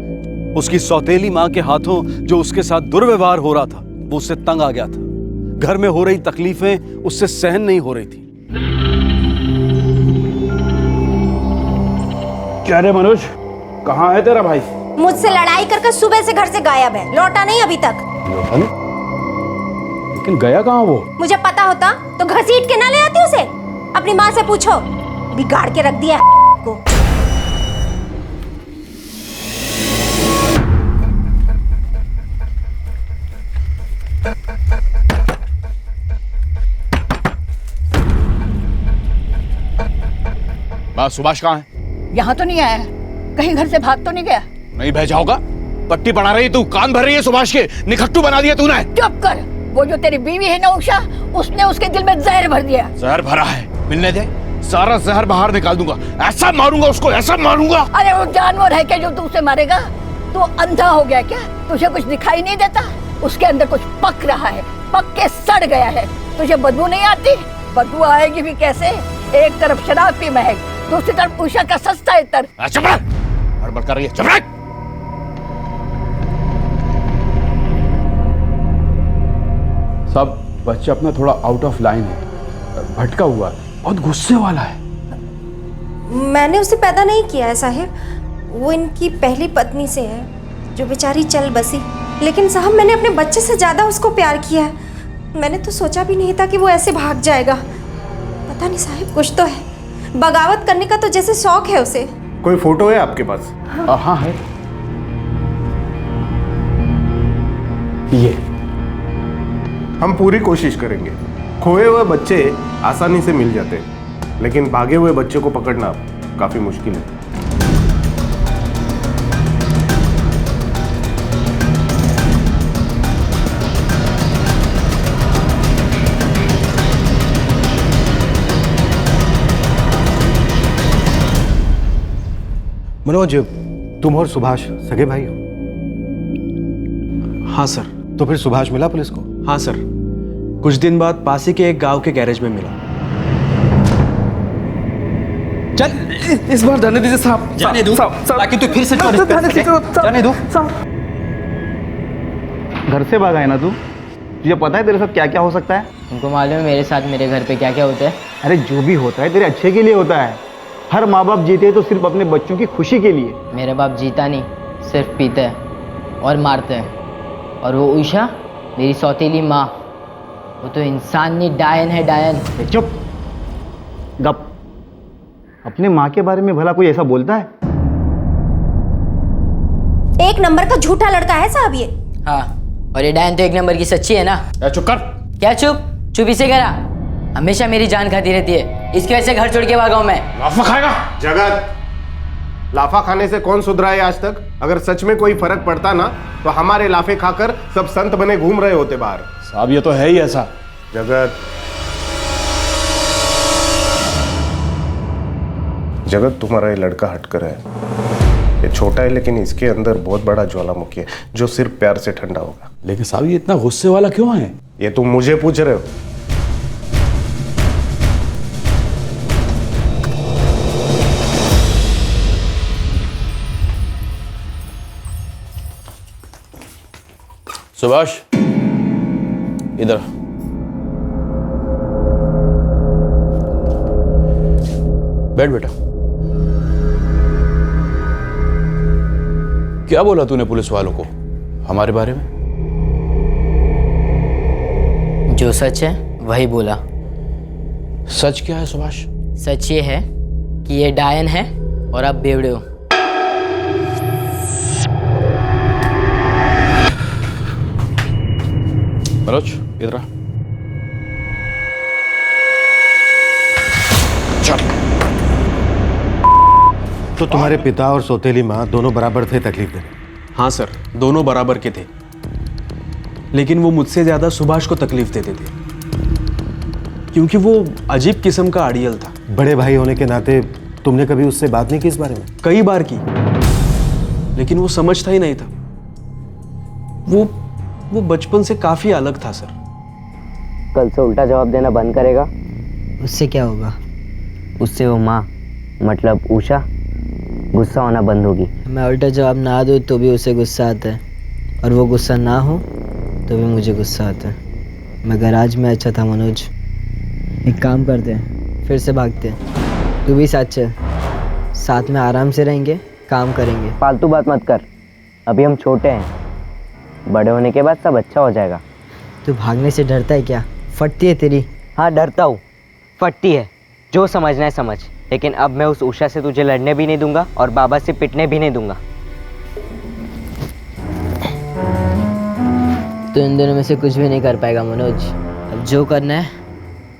उसकी सौतेली माँ के हाथों जो उसके साथ दुर्व्यवहार हो रहा था, वो उससे तंग आ गया था। घर में हो रही तकलीफें उससे सहन नहीं हो रही थी। क्या रे मनोज, कहाँ है तेरा भाई? मुझसे लड़ाई करके सुबह से घर से गायब है, लौटा नहीं अभी तक। लौटा नहीं? लेकिन गया कहाँ वो? मुझे पता होता तो घसीट के ना ले आती उसे। अपनी माँ से पूछो, बिगाड़ के रख दिया है को। सुभाष कहाँ है? यहाँ तो नहीं आया, कहीं घर से भाग तो नहीं गया? नहीं भेजा होगा। पट्टी पढ़ा रही तू, कान भर रही है सुभाष के, निखट्टू बना दिया तूने। चुप कर, वो जो तेरी बीवी है ना उषा, उसने उसके दिल में जहर भर दिया। जहर भरा है, मिलने दे, सारा जहर बाहर निकाल दूंगा, ऐसा मारूंगा उसको, ऐसा मारूंगा। अरे वो जानवर है क्या जो तू उसे मारेगा? तू अंधा हो गया क्या? तुझे कुछ दिखाई नहीं देता? उसके अंदर कुछ पक रहा है, पक के सड़ गया है। तुझे बदबू नहीं आती? बदबू आएगी भी कैसे? एक तरफ शराब की महक, दूसरी तरफ उषा का सस्ता इत्र। चुप रह, हड़बड़ कर रही है, चुप रह। सब बच्चा अपना थोड़ा आउट ऑफ लाइन है, भटका हुआ है, बहुत गुस्से वाला है। मैंने उसे पैदा नहीं किया है साहिब, वो इनकी पहली पत्नी से है जो बेचारी चल बसी। लेकिन साहब मैंने अपने बच्चे से ज़्यादा उसको प्यार किया है। मैंने तो सोचा भी नहीं था कि वो ऐसे भाग जाएगा। पता नहीं साहिब, कुछ तो है। बगावत करने का तो जैसे शौक है उसे। कोई फोटो है आपके पास? हाँ है, ये। हम पूरी कोशिश करेंगे। खोए हुए बच्चे आसानी से मिल जाते हैं, लेकिन भागे हुए बच्चे को पकड़ना काफी मुश्किल है। मनोज, तुम और सुभाष सगे भाई हो? हाँ सर। तो फिर सुभाष मिला पुलिस को? हाँ सर, कुछ दिन बाद पासी के एक गांव के गैरेज में मिला। चल इस बार जाने दीजिए साहब, जाने दो ताकि तू फिर से जाने दो। घर से भागा है ना तू? तुझे पता है तेरे साथ क्या क्या हो सकता है? तुमको मालूम है मेरे साथ मेरे घर पे क्या क्या होता है? अरे जो भी होता है तेरे अच्छे के लिए होता है। हर माँ बाप जीते हैं तो सिर्फ अपने बच्चों की खुशी के लिए। मेरा बाप जीता नहीं, सिर्फ पीता है और मारता है। और वो उषा मेरी सौतेली माँ, वो तो इंसान नहीं, डायन है, डायन। चुप, गप। अपने माँ के बारे में भला कोई ऐसा बोलता है? एक नंबर का झूठा लड़का है साहब ये। हाँ, और ये डायन तो एक नंबर की सच्ची है ना। चुप कर। क्या चुप? चुप इसे करा, हमेशा मेरी जान खाती रहती है, इसकी वजह से घर छोड़ के भागा हूं मैं। लाफा खाएगा? जगत, लाफा खाने से कौन सुधरा है आज तक? अगर सच में कोई फर्क पड़ता ना तो हमारे लाफे खाकर सब संत बने घूम रहे होते बाहर। साहब ये तो है ही ऐसा। जगत, जगत तुम्हारा ये लड़का हटकर है। ये छोटा है लेकिन इसके अंदर बहुत बड़ा ज्वालामुखी है जो सिर्फ प्यार से ठंडा होगा। लेकिन साहब ये इतना गुस्से वाला क्यों है? ये तुम मुझे पूछ रहे हो? सुभाष इधर। बैठ बेटा। क्या बोला तूने पुलिस वालों को हमारे बारे में? जो सच है वही बोला। सच क्या है सुभाष? सच ये है कि ये डायन है और आप बेवड़े हो। मनोज इधर आ। चल। तो तुम्हारे पिता और सौतेली माँ दोनों बराबर थे तकलीफ देने? हाँ सर, दोनों बराबर के थे, लेकिन वो मुझसे ज्यादा सुभाष को तकलीफ देते थे क्योंकि वो अजीब किस्म का आड़ियल था। बड़े भाई होने के नाते तुमने कभी उससे बात नहीं की इस बारे में? कई बार की, लेकिन वो समझता ही नहीं था। वो बचपन से काफी अलग था सर। कल से उल्टा जवाब देना बंद करेगा? उससे क्या होगा? उससे वो माँ मतलब उषा गुस्सा होना बंद होगी। मैं उल्टा जवाब ना दूँ तो भी उसे गुस्सा आता है, और वो गुस्सा ना हो तो भी मुझे गुस्सा आता है। मैं गैराज में अच्छा था मनोज, एक काम करते हैं, फिर से भागते हैं। तू भी साथ चल, साथ में आराम से रहेंगे, काम करेंगे। फालतू बात मत कर, अभी हम छोटे हैं, बड़े होने के बाद सब अच्छा हो जाएगा। तू भागने से डरता है क्या? फटती है तेरी। हाँ डरता हूँ, फटती है, जो समझना है समझ। लेकिन अब मैं उस उषा से तुझे लड़ने भी नहीं दूंगा और बाबा से पिटने भी नहीं दूंगा। तो इन दोनों में से कुछ भी नहीं कर पाएगा मनोज। अब जो करना है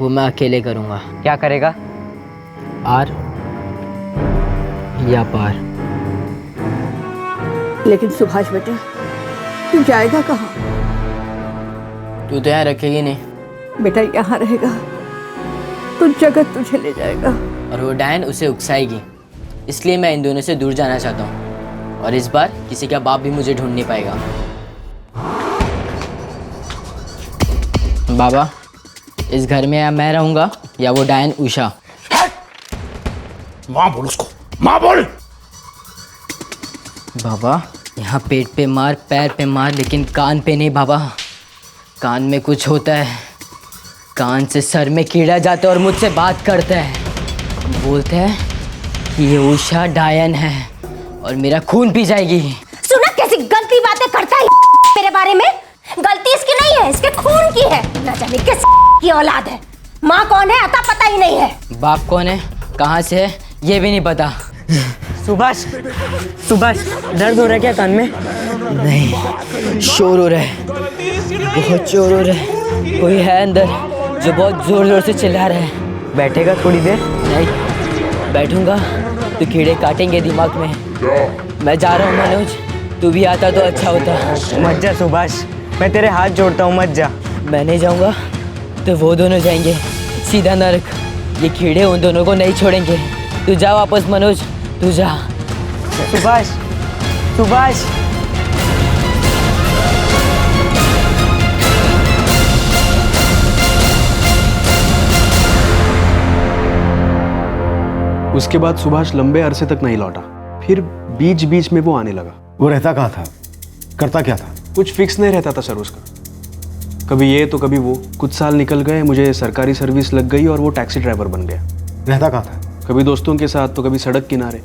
वो मैं अकेले करूँगा। क्या करेगा? आर या पार। लेकिन सुभाष बेटा, तू जाएगा कहाँ? तू तो यहाँ रखेगी नहीं। बेटा यहाँ रहेगा तो जगत तुझे ले जाएगा। और वो डायन उसे उकसाएगी, इसलिए मैं इन दोनों से दूर जाना चाहता हूँ। और इस बार किसी का बाप भी मुझे ढूंढ नहीं पाएगा। बाबा, इस घर में या मैं रहूँगा या वो डायन उषा। माँ बोल उसको, माँ बोल। बाबा, यहाँ पेट पे मार, पैर पे मार, लेकिन कान पे नहीं बाबा। कान में कुछ होता है, कान से सर में कीड़ा जाता है और मुझसे बात करता है। बोलते हैं कि ये उषा डायन है और मेरा खून पी जाएगी। सुना कैसी गलती बातें करता है मेरे बारे में? गलती इसकी नहीं है, इसके खून की है। न जाने किस की औलाद है। माँ कौन है अता पता ही नहीं है। बाप कौन है, कहाँ से है, ये भी नहीं पता। सुभाष, सुभाष, दर्द हो रहा है क्या कान में? नहीं, शोर हो रहा है, बहुत शोर हो रहा है। कोई है अंदर जो बहुत जोर जोर से चिल्ला रहा है। बैठेगा थोड़ी देर? नहीं बैठूंगा तो कीड़े काटेंगे दिमाग में। मैं जा रहा हूँ मनोज, तू भी आता तो अच्छा होता। मत जा सुभाष, मैं तेरे हाथ जोड़ता हूँ, मत जा। मैं नहीं जाऊँगा तो वो दोनों जाएंगे सीधा नरक। ये कीड़े उन दोनों को नहीं छोड़ेंगे। तू जा वापस मनोज, तू जा। सुभाष, सुभाष। उसके बाद सुभाष लंबे अरसे तक नहीं लौटा। फिर बीच बीच में वो आने लगा। वो रहता कहाँ था, करता क्या था? कुछ फिक्स नहीं रहता था सर उसका, कभी ये तो कभी वो। कुछ साल निकल गए, मुझे सरकारी सर्विस लग गई और वो टैक्सी ड्राइवर बन गया। रहता कहाँ था? कभी दोस्तों के साथ तो कभी सड़क किनारे।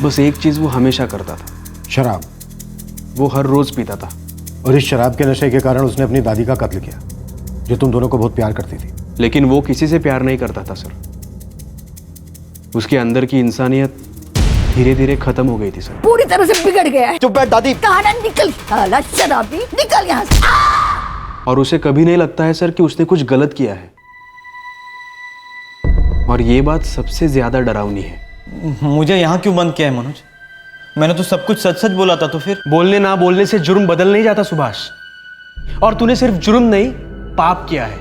बस एक चीज वो हमेशा करता था, शराब। वो हर रोज पीता था। और इस शराब के नशे के कारण उसने अपनी दादी का कत्ल किया, जो तुम दोनों को बहुत प्यार करती थी। लेकिन वो किसी से प्यार नहीं करता था सर। उसके अंदर की इंसानियत धीरे धीरे खत्म हो गई थी सर। पूरी तरह से बिगड़ गया है। चुप बैठ दादी। कहा ना निकल, साला शराबी, निकल यहाँ से। और उसे कभी नहीं लगता है सर कि उसने कुछ गलत किया है। और ये बात सबसे ज्यादा डरावनी है। मुझे यहाँ क्यों बंद किया है मनोज? मैंने तो सब कुछ सच सच बोला था। तो फिर बोलने ना बोलने से जुर्म बदल नहीं जाता सुभाष। और तूने सिर्फ जुर्म नहीं, पाप किया है।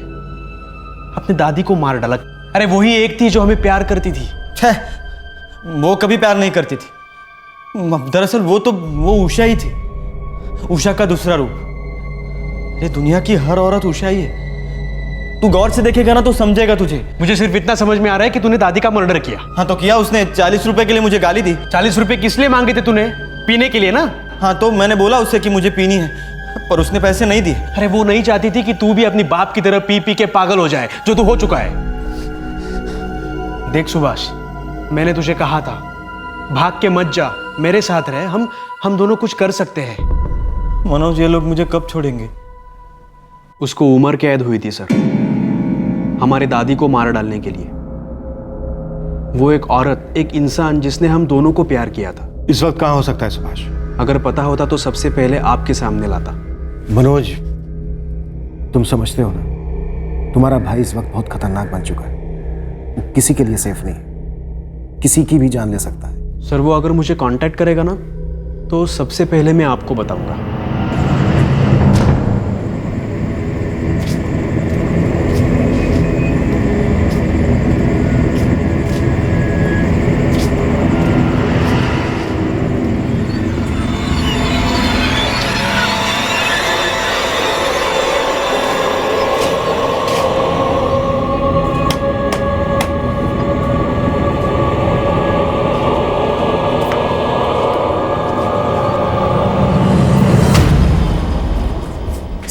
अपनी दादी को मार डाला। अरे वही एक थी जो हमें प्यार करती थी। वो कभी प्यार नहीं करती थी। दरअसल वो उषा ही थी, उषा का दूसरा रूप। ये दुनिया की हर औरत उषा ही है। तू गौर से देखेगा ना तो समझेगा तुझे। मुझे सिर्फ इतना समझ में आ रहा है कि तूने दादी का मर्डर किया। हाँ तो किया उसने। 40 रुपए के लिए मुझे गाली दी। 40 रुपए किस लिए मांगे थे तूने? पीने के लिए ना? हाँ तो मैंने बोला उससे कि मुझे पीनी है, पर उसने पैसे नहीं दिए। अरे वो नहीं चाहती थी कि तू भी अपनी बाप की तरह पी पी के पागल हो जाए, जो तू हो चुका है। देख सुभाष, मैंने तुझे कहा था भाग के मत जा, मेरे साथ रहे। हम दोनों कुछ कर सकते हैं। मनोज, ये लोग मुझे कब छोड़ेंगे? उसको उम्र कैद हुई थी सर, हमारे दादी को मार डालने के लिए। वो एक औरत, एक इंसान जिसने हम दोनों को प्यार किया था। इस वक्त कहाँ हो सकता है सुभाष? अगर पता होता तो सबसे पहले आपके सामने लाता। मनोज, तुम समझते हो ना, तुम्हारा भाई इस वक्त बहुत खतरनाक बन चुका है। वो किसी के लिए सेफ नहीं, किसी की भी जान ले सकता है। सर वो अगर मुझे कांटेक्ट करेगा ना तो सबसे पहले मैं आपको बताऊंगा।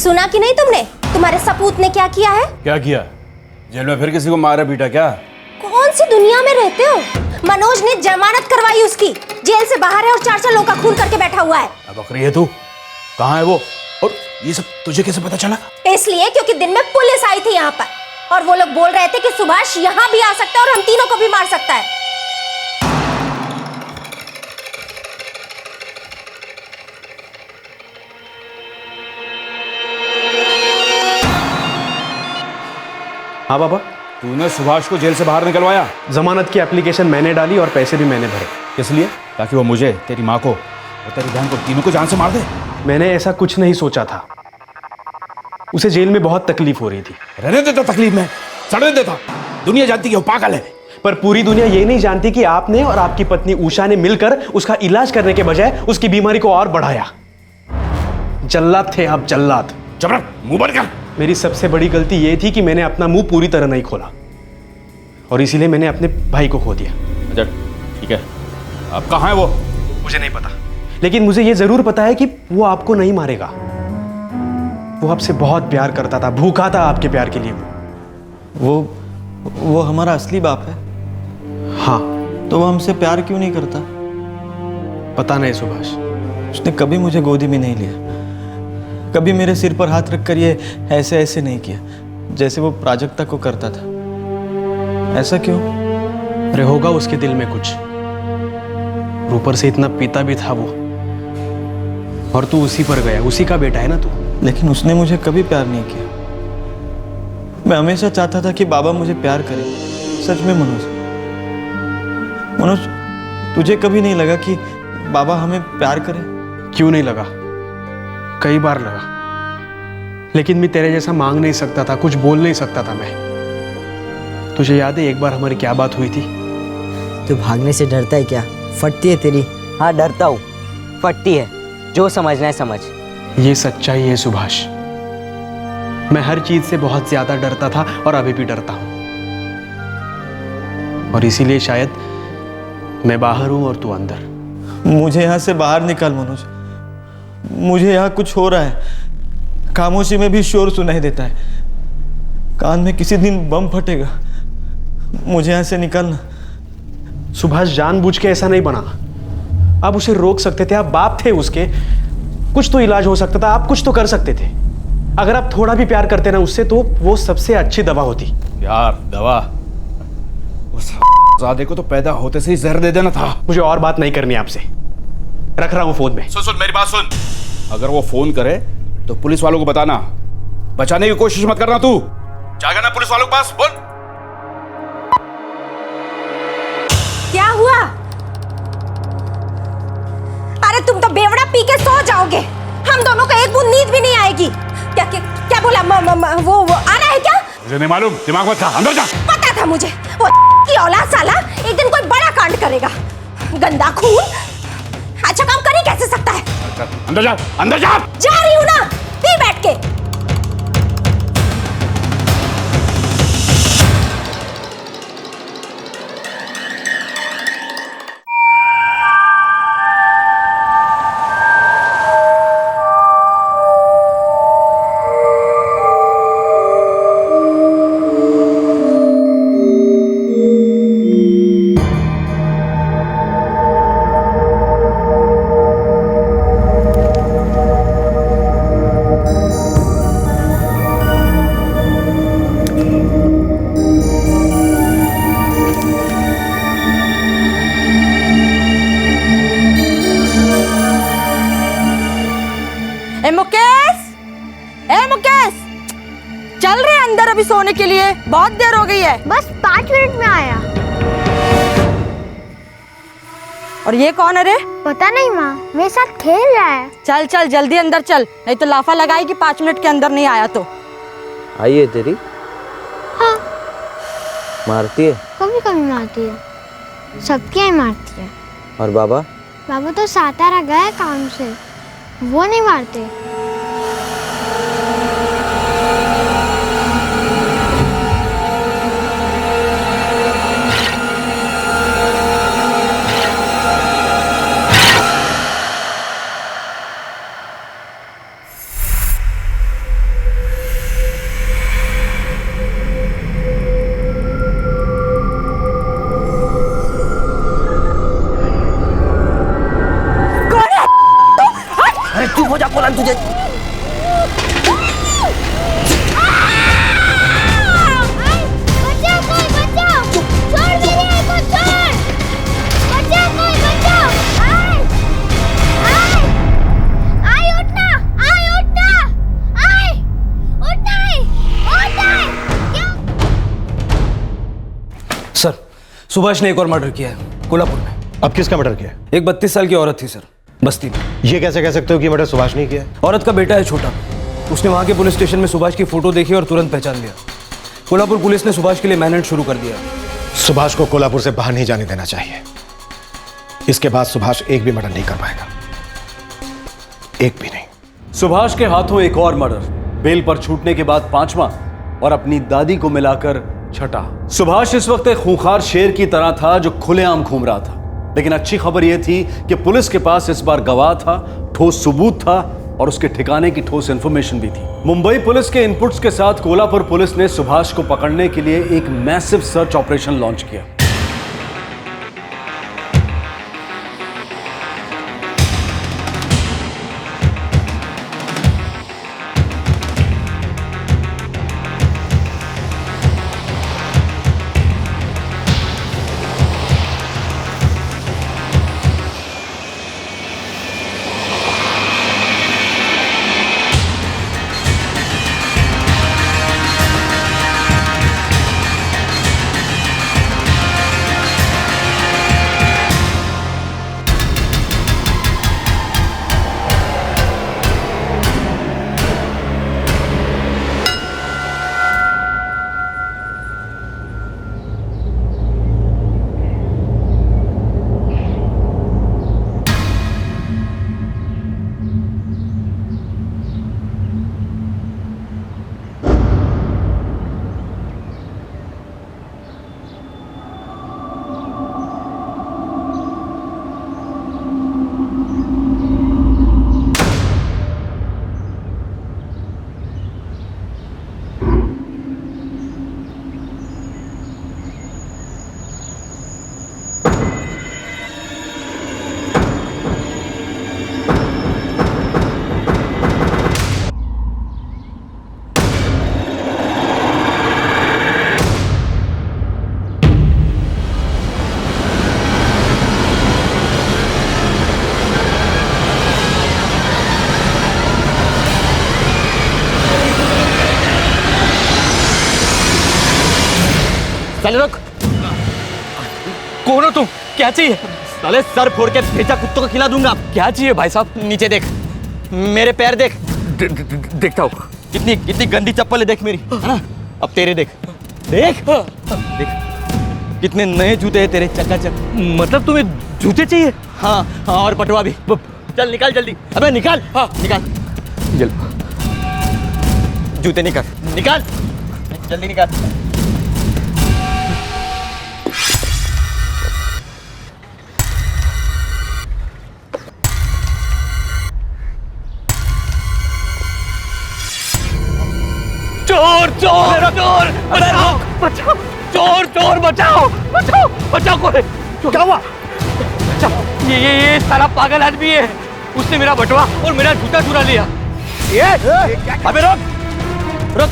सुना कि नहीं तुमने? तुम्हारे सपूत ने क्या किया है? क्या किया? जेल में फिर किसी को मारा पीटा क्या? कौन सी दुनिया में रहते हो? मनोज ने जमानत करवाई उसकी, जेल से बाहर है और 4 लोगों का खून करके बैठा हुआ है। अब बकरी है तू? कहाँ है वो? और ये सब तुझे कैसे पता चला? इसलिए क्योंकि दिन में पुलिस आई थी यहाँ पर और वो लोग बोल रहे थे कि सुभाष यहाँ भी आ सकता है और हम तीनों को भी मार सकता है। हाँ बाबा। तूने सुभाष को जेल से बाहर निकलवाया? जमानत की एप्लीकेशन मैंने डाली और पैसे भी मैंने भरे। किस लिए? ताकि वो मुझे, तेरी माँ को और तेरी बहन को, तीनों को जान से मार दे? मैंने ऐसा कुछ नहीं सोचा था। उसे जेल में बहुत तकलीफ हो रही थी। रहने देता तकलीफ में, सड़ने देता। दुनिया जानती है वो पागल है। पर पूरी दुनिया ये नहीं जानती कि आपने और आपकी पत्नी उषा ने मिलकर उसका इलाज करने के बजाय उसकी बीमारी को और बढ़ाया। जल्लाद थे आप, जल्लाद। चुप रह, मुंह बंद कर। मेरी सबसे बड़ी गलती यह थी कि मैंने अपना मुंह पूरी तरह नहीं खोला और इसीलिए मैंने अपने भाई को खो दिया। अच्छा ठीक है, अब कहाँ है वो? मुझे नहीं पता, लेकिन मुझे यह जरूर पता है कि वो आपको नहीं मारेगा। वो आपसे बहुत प्यार करता था, भूखा था आपके प्यार के लिए। वो हमारा असली बाप है। हाँ। तो वो हमसे प्यार क्यों नहीं करता? पता नहीं सुभाष। उसने कभी मुझे गोदी में नहीं लिया, कभी मेरे सिर पर हाथ रखकर ये ऐसे ऐसे नहीं किया जैसे वो प्राजक्ता को करता था। ऐसा क्यों? अरे होगा उसके दिल में कुछ। ऊपर से इतना पीता भी था वो, और तू उसी पर गया। उसी का बेटा है ना तू। लेकिन उसने मुझे कभी प्यार नहीं किया। मैं हमेशा चाहता था कि बाबा मुझे प्यार करे। सच में मनोज, तुझे कभी नहीं लगा कि बाबा हमें प्यार करे? क्यों नहीं लगा? कई बार लगा, लेकिन मैं तेरे जैसा मांग नहीं सकता था, कुछ बोल नहीं सकता था मैं। तुझे याद है एक बार हमारी क्या बात हुई थी? तू भागने से डरता है क्या? फटती है तेरी। हाँ डरता हूँ, फटती है। जो समझना है समझ। ये सच्चाई है सुभाष। मैं हर चीज से बहुत ज्यादा डरता था और अभी भी डरता हूं। और इसीलिए शायद मैं बाहर हूं और तू अंदर। मुझे यहां से बाहर निकाल मनोज। मुझे यहाँ कुछ हो रहा है। खामोशी में भी शोर सुनाई देता है। कान में किसी दिन बम फटेगा। मुझे यहाँ से निकालना। सुभाष जानबूझ के ऐसा नहीं बना। आप उसे रोक सकते थे, आप बाप थे उसके। कुछ तो इलाज हो सकता था, आप कुछ तो कर सकते थे। अगर आप थोड़ा भी प्यार करते ना उससे, तो वो सबसे अच्छी दवा होती। यार दवा? उस ज़ादे को तो पैदा होते से ही जहर दे देना था। मुझे और बात नहीं करनी आपसे। रख रहा हूं फोन में। सुन मेरी बात सुन। अगर वो फोन करे तो पुलिस वालों को बताना। बचाने की कोशिश मत करना। तू जाएगा ना पुलिस वालों के पास? बोल। क्या हुआ? अरे तुम तो बेवड़ा पी के सो जाओगे। हम दोनों को एक बूंद नींद भी नहीं आएगी। क्या क्या, क्या बोला? वो आना है क्या? मुझे नहीं मालूम, दिमाग मत खा, अंदर जा। पता था मुझे, वो की औलाद साला एक दिन कोई बड़ा कांड करेगा। गंदा खून अच्छा काम कर ही कैसे सकता है? अंदर जा, अंदर जा। जा रही हूं ना, पी बैठ के। चल रहे अंदर अभी सोने के लिए, बहुत देर हो गई है। बस 5 मिनट में आया। और ये कौन है रे? पता नहीं माँ, मेरे साथ खेल रहा है। चल चल जल्दी अंदर चल, नहीं तो लाफा लगाएगी 5 मिनट के अंदर नहीं आया तो। आई है तेरी? हाँ। मारती है? कभी कभी मारती है, सबके ही मारती है। और बाबा? बाबा तो सातारा गए काम से, वो नहीं मारते। सर, सुभाष ने एक और मर्डर किया है कोल्हापुर में। अब किसका मर्डर किया? एक 32 साल की औरत थी सर, बस्ती में। ये कैसे कह सकते हो कि मर्डर सुभाष ने किया? औरत का बेटा है छोटा, उसने वहां के पुलिस स्टेशन में सुभाष की फोटो देखी और तुरंत पहचान लिया। कोल्हापुर पुलिस ने सुभाष के लिए मैनहंट शुरू कर दिया। सुभाष को कोल्हापुर से बाहर नहीं जाने देना चाहिए। इसके बाद सुभाष एक भी मर्डर नहीं कर पाएगा, एक भी नहीं। सुभाष के हाथों एक और मर्डर, बेल पर छूटने के बाद 5वां और अपनी दादी को मिलाकर 6ठा। सुभाष इस वक्त एक खूंखार शेर की तरह था जो खुलेआम घूम रहा था। लेकिन अच्छी खबर यह थी कि पुलिस के पास इस बार गवाह था, ठोस सबूत था और उसके ठिकाने की ठोस इंफॉर्मेशन भी थी। मुंबई पुलिस के इनपुट्स के साथ कोल्हापुर पुलिस ने सुभाष को पकड़ने के लिए एक मैसिव सर्च ऑपरेशन लॉन्च किया। साले रुक, कौन हो तुम? क्या चाहिए? साले सर फोड़ के भेजा कुत्तों को खिला दूंगा। क्या चाहिए भाई साहब? नीचे देख, मेरे पैर देख। देखता हूँ। कितनी कितनी गंदी चप्पल है देख मेरी, है ना? अब तेरे देख, देख देख कितने नए जूते हैं तेरे, चकाचक। मतलब तुम्हें जूते चाहिए? हाँ हाँ, और बटुआ भी। चल निकाल जल्दी। अबे निकाल। हाँ निकाल जल्दी, जूते निकाल, निकाल जल्दी निकाल। चोर चोर चोर, बचाओ बचाओ, चोर चोर बचाओ बचाओ बचाओ। कोई क्या हुआ? ये सारा पागल आदमी है, उसने मेरा बटुआ और मेरा जूता चुरा लिया। अबे रुक रुक,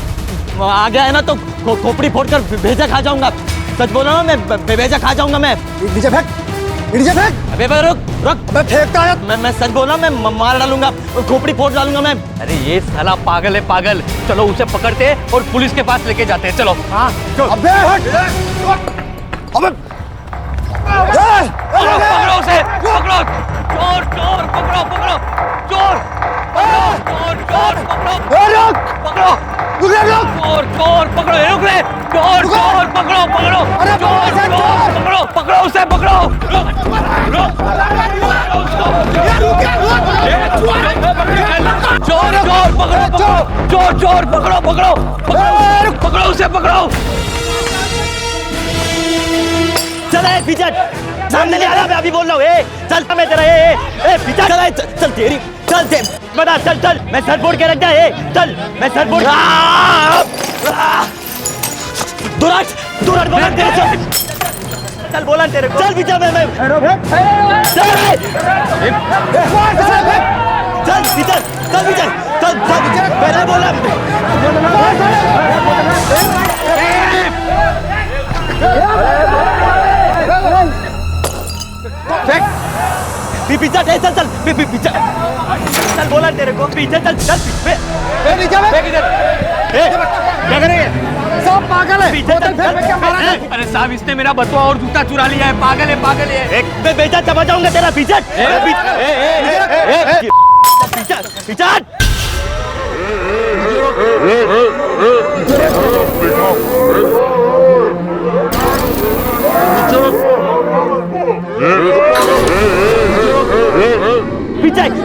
आ गया है ना तो खोपड़ी फोड़कर भेजा खा जाऊंगा। सच बोल रहा हूँ मैं, भेजा खा जाऊंगा मैं। नीचे फेंक, नीचे फेंक। अबे रुक रुक, मैं फेंकता है। मैं सच बोल रहा हूँ, मैं मार डालूंगा, खोपड़ी फोड़ डालूंगा मैं। अरे ये साला पागल है पागल। चलो उसे पकड़ते हैं और पुलिस के पास लेके जाते हैं। चलो। हाँ अबे अबे पकड़ो उसे, पकड़ो। चोर चोर पकड़ो, पकड़ो चोर, चोर चोर पकड़ो, पकड़ो चोर चोर पकड़ो, रुक रे। चोर चोर पकड़ो, पकड़ो चोर पकड़ो, पकड़ो उसे, पकड़ो। चोर चोर पकड़ो, पकड़ो चोर चोर पकड़ो, पकड़ो पकड़ो, पकड़ो उसे, पकड़ो। चल पीछे, सामने नहीं आ रहा, मैं अभी बोल रहा हूँ। चल मैं तेरा पीछे चल, चल तेरी, चल बता, चल चल, मैं सर फोड़ के रख दिया। चल मैं सर फोड़। दुराट दुराट बोला तेरे से, चल बोला तेरे को। चल पीछे मैं चल पीछे, चल पीछे, चल चल चल पहले बोला पीछे चल चल पीछे चल बोला तेरे को पीछे चल चल क्या करेंगे सब पागल है पीछे चल अरे साहब इसने मेरा बटुआ और जूता चुरा लिया है पागल है एक बेटा चबा जाऊंगा तेरा पीछे पीछे पीछे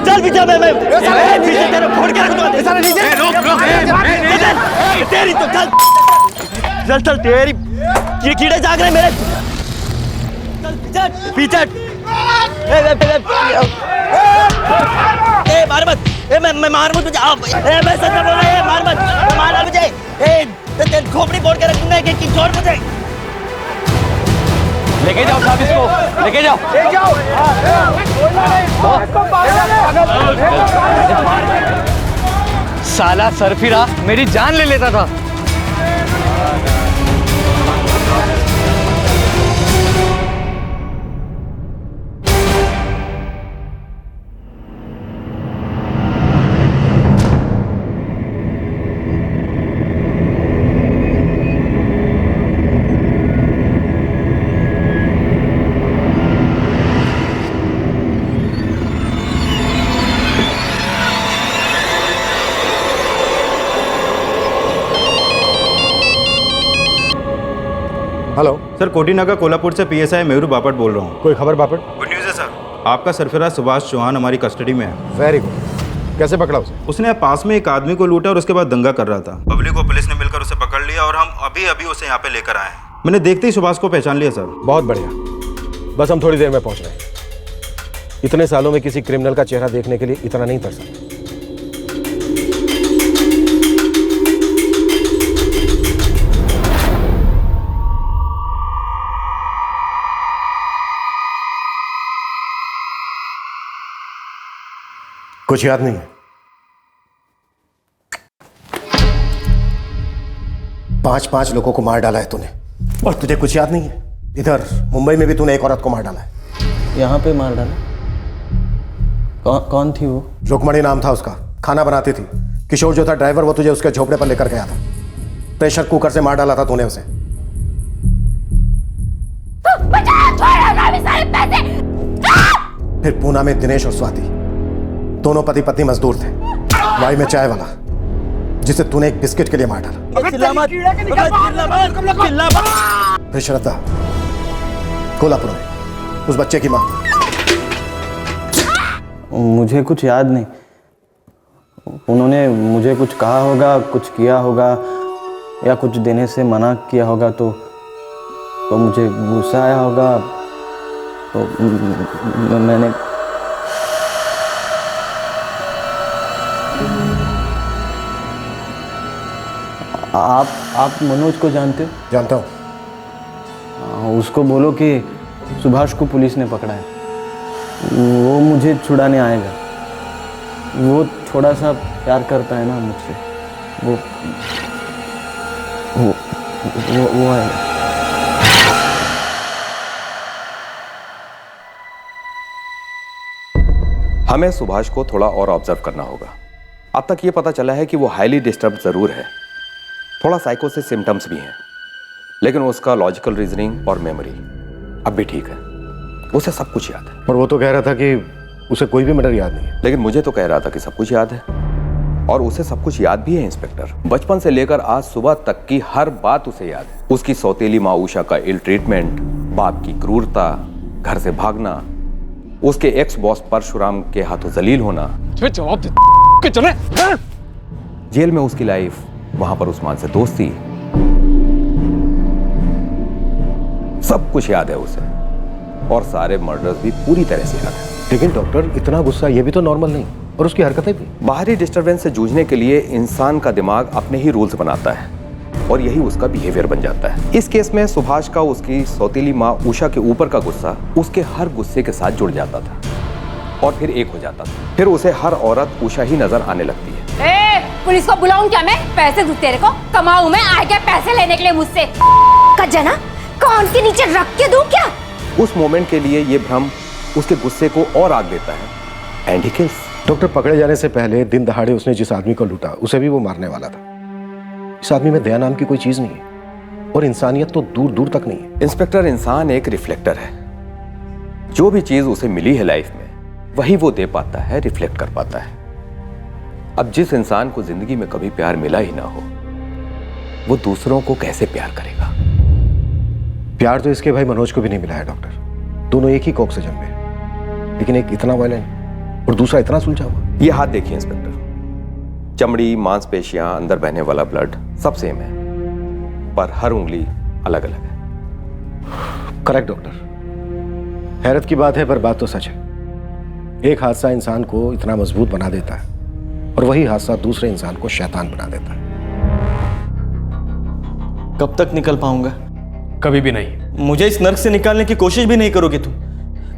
चल पीछे मैं पीछे तेरे फोड़ के रख दूंगा नीचे तेरी तो चल चल चल तेरी ये कीड़े जाग रहे मेरे चल पीछे ए मार मत ए मैं मार मत मुझे ए मैं सच बोल रहा है मार मत मार मुझे ए तेरे खोपड़ी फोड़ के रख दूंगा कि छोड़ मुझे लेके जाओ साहब इसको लेके जाओ साला सरफिरा मेरी जान ले लेता था। हेलो सर, कोटीनाका कोल्हापुर से पीएसआई मयूर बापट बोल रहा हूँ। कोई खबर बापट? गुड न्यूज़ है सर, आपका सरफराज सुभाष चौहान हमारी कस्टडी में है। Very good. कैसे पकड़ा उसे? उसने पास में एक आदमी को लूटा और उसके बाद दंगा कर रहा था। पब्लिक को पुलिस ने मिलकर उसे पकड़ लिया और हम अभी अभी उसे यहाँ पे लेकर आए हैं। मैंने देखते ही सुभाष को पहचान लिया सर। बहुत बढ़िया, बस हम थोड़ी देर में पहुँच रहे हैं। इतने सालों में किसी क्रिमिनल का चेहरा देखने के लिए इतना नहीं तरसा। कुछ याद नहीं है? 5-5 लोगों को मार डाला है तूने और तुझे कुछ याद नहीं है? इधर मुंबई में भी तूने एक औरत को मार डाला है। यहाँ पे मार डाला? कौन थी वो? रुकमणी नाम था उसका, खाना बनाती थी। किशोर जो था ड्राइवर, वो तुझे उसके झोपड़े पर लेकर गया था। प्रेशर कुकर से मार डाला था तूने उसे। फिर पूना में दिनेश और स्वाति दोनों पति पत्नी मजदूर थे। वाई में चाय वाला जिसे तूने एक बिस्किट के लिए मार डाला। फिर श्रद्धा कोल्हापुर में उस बच्चे की मां। मुझे कुछ याद नहीं। उन्होंने मुझे कुछ कहा होगा, कुछ किया होगा या कुछ देने से मना किया होगा तो मुझे गुस्सा आया होगा तो मैंने आप मनोज को जानते हो? जानता हूँ। उसको बोलो कि सुभाष को पुलिस ने पकड़ा है, वो मुझे छुड़ाने आएगा। वो थोड़ा सा प्यार करता है ना मुझसे, वो है। हमें सुभाष को थोड़ा और ऑब्जर्व करना होगा। अब तक ये पता चला है कि वो हाईली डिस्टर्ब जरूर है, थोड़ा साइकोसिस सिम्टम्स भी हैं, लेकिन उसका लॉजिकल रीजनिंग और मेमोरी अब भी ठीक है। उसे सब कुछ याद है। और वो तो कह रहा था कि उसे कोई भी मैटर याद नहीं है। लेकिन मुझे तो कह रहा था कि सब कुछ याद है, और उसे सब कुछ याद भी है इंस्पेक्टर। बचपन से लेकर आज सुबह तक की हर बात उसे याद है। उसकी सौतेली माँ उषा का इल ट्रीटमेंट, बाप की क्रूरता, घर से भागना, उसके एक्स बॉस परशुराम के हाथों जलील होना, जवाब दे चले, जेल में उसकी लाइफ, वहां पर उस्मान से दोस्ती, सब कुछ याद है उसे। और सारे मर्डर्स भी पूरी तरह से याद है। लेकिन डॉक्टर, इतना गुस्सा ये भी तो नॉर्मल नहीं, और उसकी हरकतें भी। बाहरी डिस्टरबेंस से जूझने के लिए इंसान का दिमाग अपने ही रूल्स बनाता है और यही उसका बिहेवियर बन जाता है। इस केस में सुभाष का उसकी सौतेली माँ उषा के ऊपर का गुस्सा उसके हर गुस्से के साथ जुड़ जाता था और फिर एक हो जाता था। फिर उसे हर औरत उषा ही नजर आने लगती है। पुलिस को बुलाऊं क्या मैं? पैसे दूं तेरे को, कमाऊं मैं, आगे पैसे लेने के लिए मुझसे। कजना कान के नीचे रख के दूं क्या? उस मोमेंट के लिए ये भ्रम उसके गुस्से को और आग देता है एंड ही किल्स। डॉक्टर, पकड़े जाने से पहले दिन दहाड़े उसने जिस आदमी को लूटा उसे भी वो मारने वाला था। इस आदमी में दया नाम की कोई चीज नहीं है और इंसानियत तो दूर दूर तक नहीं है। इंस्पेक्टर, इंसान एक रिफ्लेक्टर है। जो भी चीज उसे मिली है लाइफ में वही वो दे पाता है, रिफ्लेक्ट कर पाता है। अब जिस इंसान को जिंदगी में कभी प्यार मिला ही ना हो वो दूसरों को कैसे प्यार करेगा? प्यार तो इसके भाई मनोज को भी नहीं मिला है डॉक्टर। दोनों एक ही कोख से जन्मे, लेकिन एक इतना वायलेंट और दूसरा इतना सुलझा हुआ। ये हाथ देखिए इंस्पेक्टर, चमड़ी, मांसपेशियां, अंदर बहने वाला ब्लड सब सेम है, पर हर उंगली अलग अलग है। करेक्ट डॉक्टर, हैरत की बात है पर बात तो सच है। एक हादसा इंसान को इतना मजबूत बना देता है और वही हादसा दूसरे इंसान को शैतान बना देता है। कब तक निकल पाऊंगा? कभी भी नहीं। मुझे इस नर्क से निकालने की कोशिश भी नहीं करोगे तुम?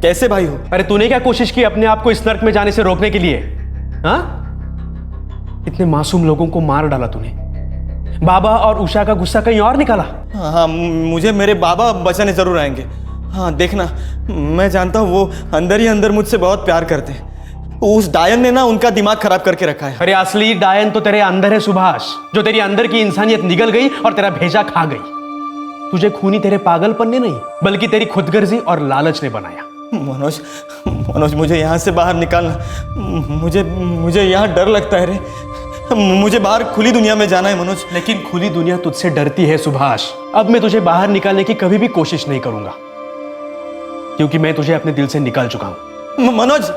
कैसे भाई हो? अरे तूने क्या कोशिश की अपने आप को इस नर्क में जाने से रोकने के लिए? हाँ? इतने मासूम लोगों को मार डाला तूने। बाबा और उषा का गुस्सा कहीं और निकाला। हाँ, मुझे मेरे बाबा बचाने जरूर आएंगे। हाँ देखना, मैं जानता हूँ वो अंदर ही अंदर मुझसे बहुत प्यार करते हैं। उस डायन ने ना उनका दिमाग खराब करके रखा है। अरे असली डायन तो तेरे अंदर है सुभाष, जो तेरी अंदर की इंसानियत निगल गई और तेरा भेजा खा गई। तुझे खूनी तेरे पागलपन ने नहीं बल्कि तेरी खुदगर्जी और लालच ने बनाया। मनोज, मुझे यहाँ से बाहर निकालना। मुझे यहाँ डर लगता है रे। मुझे बाहर खुली दुनिया में जाना है मनोज। लेकिन खुली दुनिया तुझसे डरती है सुभाष। अब मैं तुझे बाहर निकालने की कभी भी कोशिश नहीं करूंगा, क्योंकि मैं तुझे अपने दिल से निकाल चुका हूं। मनोज,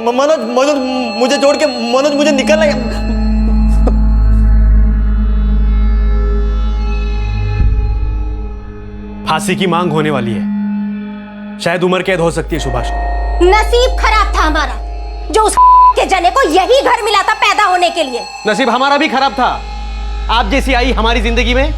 मनोज मुझे छोड़ के, मनोज मुझे निकलना है। फांसी की मांग होने वाली है, शायद उम्र कैद हो सकती है सुभाष को। नसीब खराब था हमारा, जो उस के जने को यही घर मिला था पैदा होने के लिए। नसीब हमारा भी खराब था, आप जैसी आई हमारी जिंदगी में।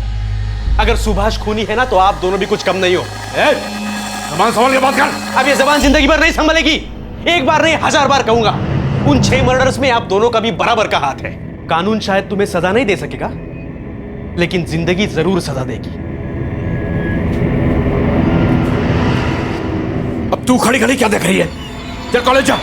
अगर सुभाष खूनी है ना तो आप दोनों भी कुछ कम नहीं हो। जबान संभाल के बात कर। अब ये जबान जिंदगी भर नहीं संभलेगी। एक बार नहीं 1000 बार कहूंगा, उन 6 मर्डर्स में आप दोनों का भी बराबर का हाथ है। कानून शायद तुम्हें सजा नहीं दे सकेगा, लेकिन जिंदगी जरूर सजा देगी। अब तू खड़ी खड़ी क्या देख रही है? चल कॉलेज जा।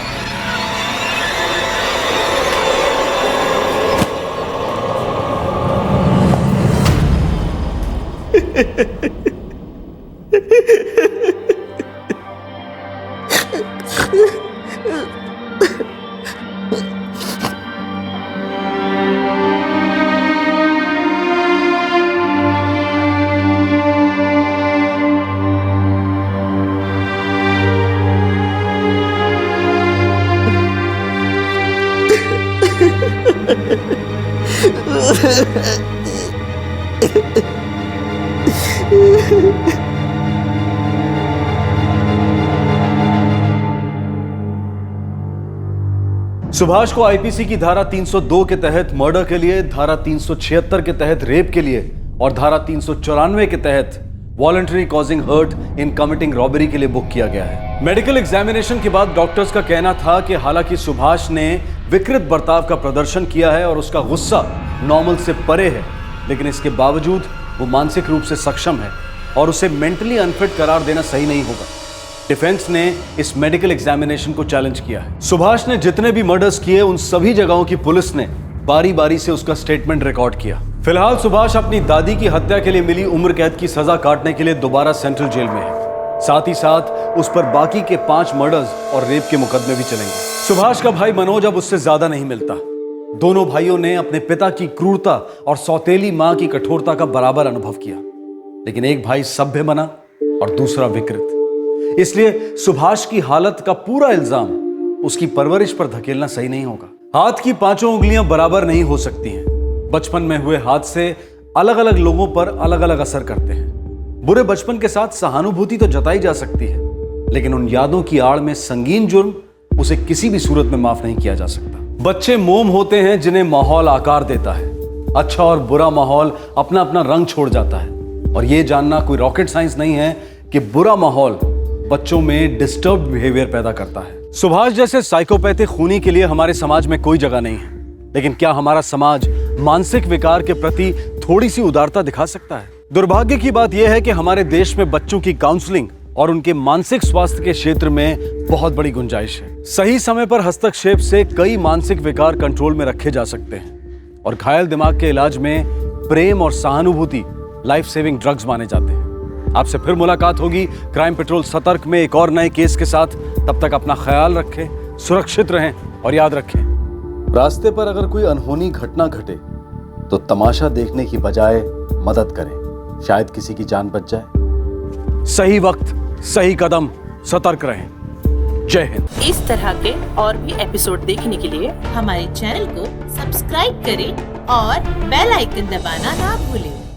सुभाष को आईपीसी की धारा 302 के तहत मर्डर के लिए, धारा 376 के तहत रेप के लिए और धारा 394 के तहत voluntary causing hurt in committing robbery के लिए बुक किया गया है। मेडिकल एग्जामिनेशन के बाद डॉक्टर्स का कहना था कि हालांकि सुभाष ने विकृत बर्ताव का प्रदर्शन किया है और उसका गुस्सा नॉर्मल से परे है, लेकिन इसके बावजूद वो मानसिक रूप से सक्षम है और उसे मेंटली अनफिट करार देना सही नहीं होगा। डिफेंस ने इस मेडिकल एग्जामिनेशन को चैलेंज किया है। सुभाष ने जितने भी मर्डर्स किए उन सभी जगहों की पुलिस ने बारी बारी से उसका स्टेटमेंट रिकॉर्ड किया। फिलहाल सुभाष अपनी दादी की हत्या के लिए मिली उम्र कैद की सजा काटने के लिए दोबारा सेंट्रल जेल में है। साथ ही साथ उस पर बाकी के 5 मर्डर्स और रेप के मुकदमे भी चलेंगे। सुभाष का भाई मनोज अब उससे ज्यादा नहीं मिलता। दोनों भाइयों ने अपने पिता की क्रूरता और सौतेली मां की कठोरता का बराबर अनुभव किया, लेकिन एक भाई सभ्य बना और दूसरा विकृत। इसलिए सुभाष की हालत का पूरा इल्जाम उसकी परवरिश पर धकेलना सही नहीं होगा। हाथ की 5 उंगलियां बराबर नहीं हो सकती हैं। बचपन में हुए हादसे अलग अलग लोगों पर अलग अलग असर करते हैं। बुरे बचपन के साथ सहानुभूति तो जताई जा सकती है, लेकिन उन यादों की आड़ में संगीन जुर्म उसे किसी भी सूरत में माफ नहीं किया जा सकता। बच्चे मोम होते हैं जिन्हें माहौल आकार देता है। अच्छा और बुरा माहौल अपना अपना रंग छोड़ जाता है, और यह जानना कोई रॉकेट साइंस नहीं है कि बुरा माहौल बच्चों में डिस्टर्ब्ड बिहेवियर पैदा करता है। सुभाष जैसे साइकोपैथिक खूनी के लिए हमारे समाज में कोई जगह नहीं है। लेकिन क्या हमारा समाज मानसिक विकार के प्रति थोड़ी सी उदारता दिखा सकता है? दुर्भाग्य की बात यह है कि हमारे देश में बच्चों की काउंसलिंग और उनके मानसिक स्वास्थ्य के क्षेत्र में बहुत बड़ी गुंजाइश है। सही समय पर हस्तक्षेप से कई मानसिक विकार कंट्रोल में रखे जा सकते हैं और घायल दिमाग के इलाज में प्रेम और सहानुभूति लाइफ सेविंग ड्रग्स माने जाते हैं। आपसे फिर मुलाकात होगी क्राइम पेट्रोल सतर्क में एक और नए केस के साथ। तब तक अपना ख्याल रखें, सुरक्षित रहें और याद रखें, रास्ते पर अगर कोई अनहोनी घटना घटे तो तमाशा देखने की बजाय मदद करें, शायद किसी की जान बच जाए। सही वक्त, सही कदम, सतर्क रहें। जय हिंद। इस तरह के और भी एपिसोड देखने के लिए हमारे चैनल को सब्सक्राइब करें और बेल आइकन दबाना ना भूलें।